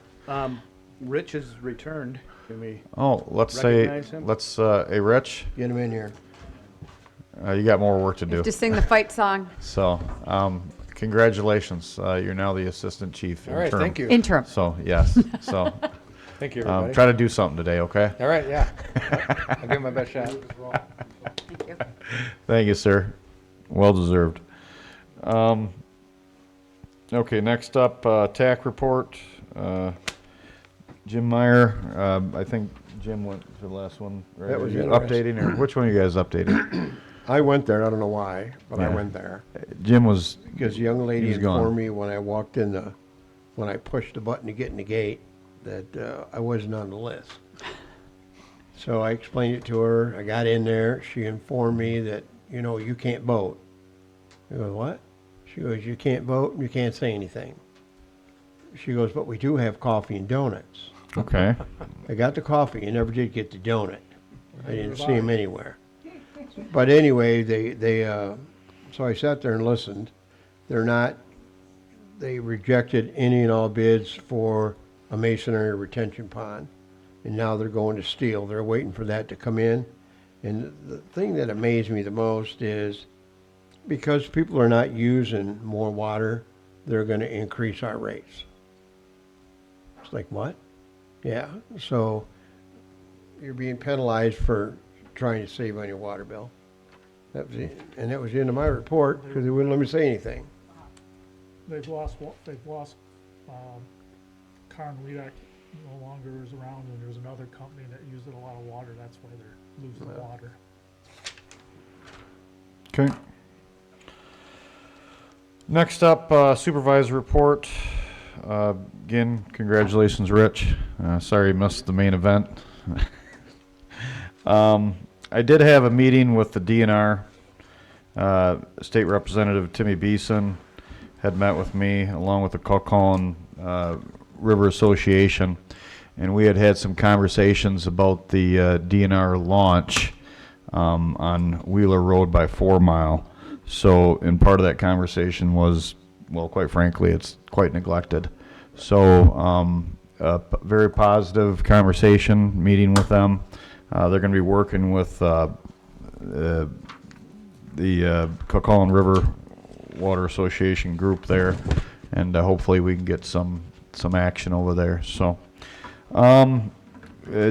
Rich has returned. Can we? Oh, let's Recognize him? hey, Rich, Get them in here. you got more work to You do. have to sing the fight song. So, congratulations, you're now the assistant chief. All right, interim. thank you. Interim. So, yes, so, Thank you, everybody. try to do something today, okay? All right, yeah. I'll give it my best shot. Thank you. Thank you, sir. Well deserved. Okay, next up, TAC report. Jim Meyer, I think Jim went to the last one, right? That was Are you interesting. updating, or which one are you guys updating? I went there, I don't know why, but I Yeah. went there. Jim was, Because the young lady He's gone. informed me when I walked in when I pushed the button to get in the gate, that I wasn't on the list. So I explained it to her, I got in there, she informed me that you know, you can't vote. I go, what? She goes, you can't vote and you can't say anything. She goes, but we do have coffee and donuts. Okay. I got the coffee, you never did get the donut. I didn't see him anywhere. But anyway, so I sat there and listened. They rejected any and all bids for a masonry retention pond. And now they're going to steel. They're waiting for that to come in. And the thing that amazed me the most is because people are not using more water, they're going to increase our rates. It's like, what? Yeah, so you're being penalized for trying to save on your water bill. That was it. And that was the end of my report because they wouldn't let me say anything. They've lost, Karen Weedak no longer is around, and there's another company that uses a lot of water, that's why they're losing water. Okay. Next up, supervisor report. Again, congratulations, Rich. Sorry you missed the main event. I did have a meeting with the DNR. State Representative Timmy Beeson had met with me along with the Coquitlam River Association, and we had some conversations about the DNR launch on Wheeler Road by 4 Mile. So, and part of that conversation was, well, quite frankly, it's quite neglected. So, a very positive conversation, meeting with them. They're going to be working with the Coquitlam River Water Association group there, and hopefully we can get some action over there. So,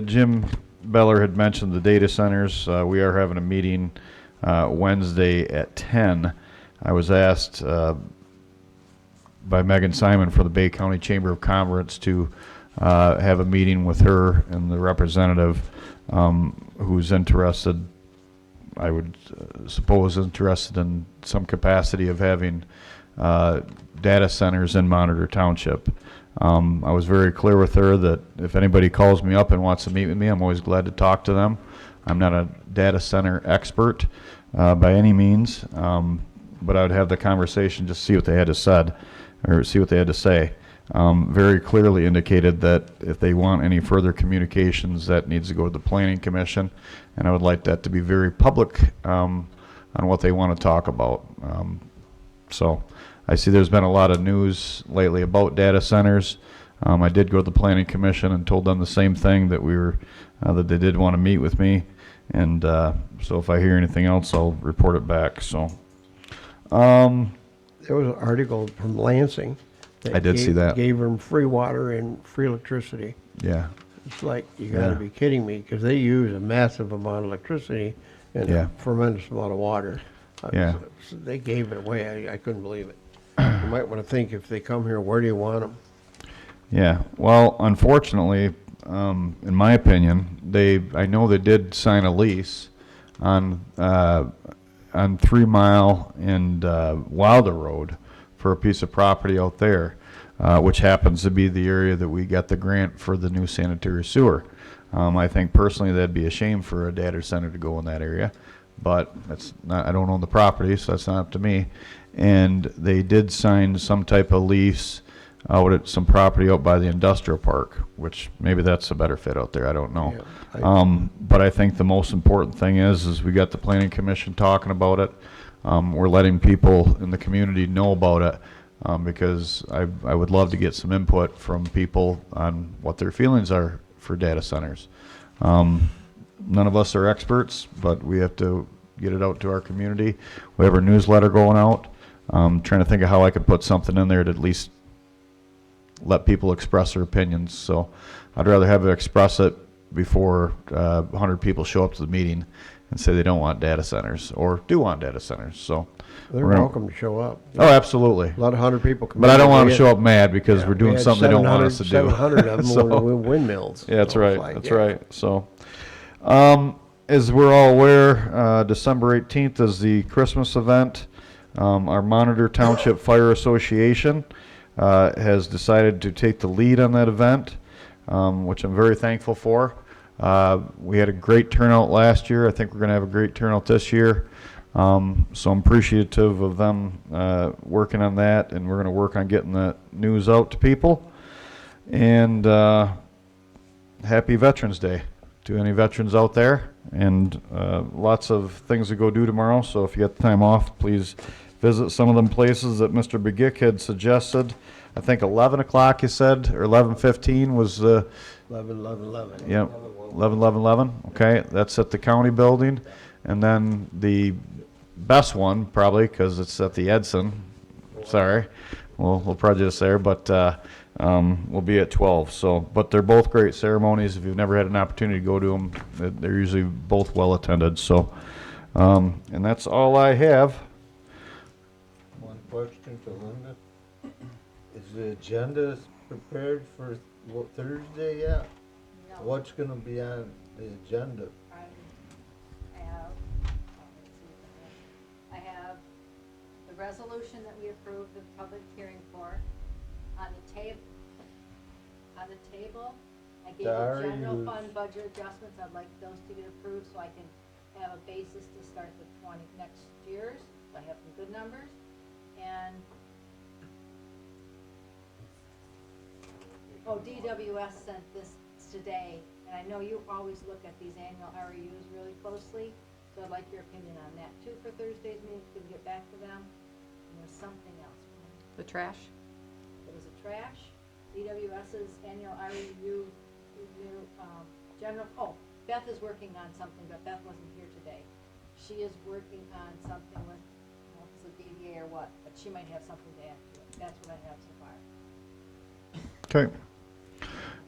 Jim Beller had mentioned the data centers. We are having a meeting Wednesday at 10. I was asked by Megan Simon for the Bay County Chamber of Commerce to have a meeting with her and the representative who's interested, I would suppose interested in some capacity of having data centers in Monitor Township. I was very clear with her that if anybody calls me up and wants to meet with me, I'm always glad to talk to them. I'm not a data center expert by any means, but I would have the conversation, just see what they had to said, or see what they had to say. Very clearly indicated that if they want any further communications, that needs to go to the Planning Commission, and I would like that to be very public on what they want to talk about. So I see there's been a lot of news lately about data centers. I did go to the Planning Commission and told them the same thing, that we were that they did want to meet with me, and so if I hear anything else, I'll report it back. So There was an article from Lansing. I did see that. Gave them free water and free electricity. Yeah. It's like, you gotta be kidding me, because they use a massive amount of electricity and Yeah. a tremendous amount of water. Yeah. So they gave it away. I couldn't believe it. You might want to think, if they come here, where do you want them? Yeah, well, unfortunately, in my opinion, I know they did sign a lease on 3 Mile and Wilder Road for a piece of property out there, which happens to be the area that we got the grant for the new sanitary sewer. I think personally that'd be a shame for a data center to go in that area, but that's not, I don't own the property, so that's not up to me. And they did sign some type of lease out at some property out by the industrial park, which maybe that's a better fit out there, I don't know. Yeah, But I think the most important thing is we got the Planning Commission talking about it. We're letting people in the community know about it, because I would love to get some input from people on what their feelings are for data centers. None of us are experts, but we have to get it out to our community. We have our newsletter going out. Trying to think of how I could put something in there to at least let people express their opinions. So I'd rather have it express it before 100 people show up to the meeting and say they don't want data centers or do want data centers. So They're we're gonna- welcome to show up. Oh, absolutely. A lot of 100 people come. But in I don't every want to day. show up mad because Yeah, we're doing we had something they don't want us to do. 700 of them So- were windmills. Yeah, that's So it's right. like, That's yeah. right. So, as we're all aware, December 18th is the Christmas event. Our Monitor Township Fire Association has decided to take the lead on that event, which I'm very thankful for. We had a great turnout last year. I think we're going to have a great turnout this year. So I'm appreciative of them working on that, and we're going to work on getting that news out to people. And happy Veterans Day to any veterans out there, and lots of things to go do tomorrow. So if you get the time off, please visit some of them places that Mr. Begic had suggested. I think 11 o'clock, you said, or 11:15 was the... 11. Yep, 11. Okay, that's at the county building. And then the best one, probably, because it's at the Edson. Sorry, we'll prejudice there, but we'll be at 12. So, but they're both great ceremonies. If you've never had an opportunity to go to them, they're usually both well attended. So, and that's all I have. One question to Linda. Is the agenda prepared for Thursday yet? No. What's gonna be on the agenda? I have the resolution that we approved the public hearing for. On the table, I gave The you general RUs. fund budget adjustments. I'd like those to get approved so I can have a basis to start the next year's. So I have some good numbers. And DWS sent this today, and I know you always look at these annual REUs really closely, so I'd like your opinion on that too for Thursday's meeting, so we can get back to them. And there's something else. The trash? It was a trash, DWS's annual REU review, Beth is working on something, but Beth wasn't here today. She is working on something with, I don't know if it's a DDA or what, but she might have something to add to it. That's what I have so far. Okay.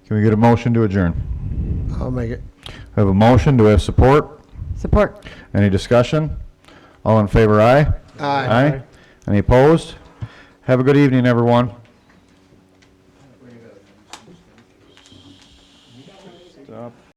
Can we get a motion to adjourn? I'll make it. We have a motion. Do we have support? Support. Any discussion? All in favor, aye? Aye. Any opposed? Have a good evening, everyone.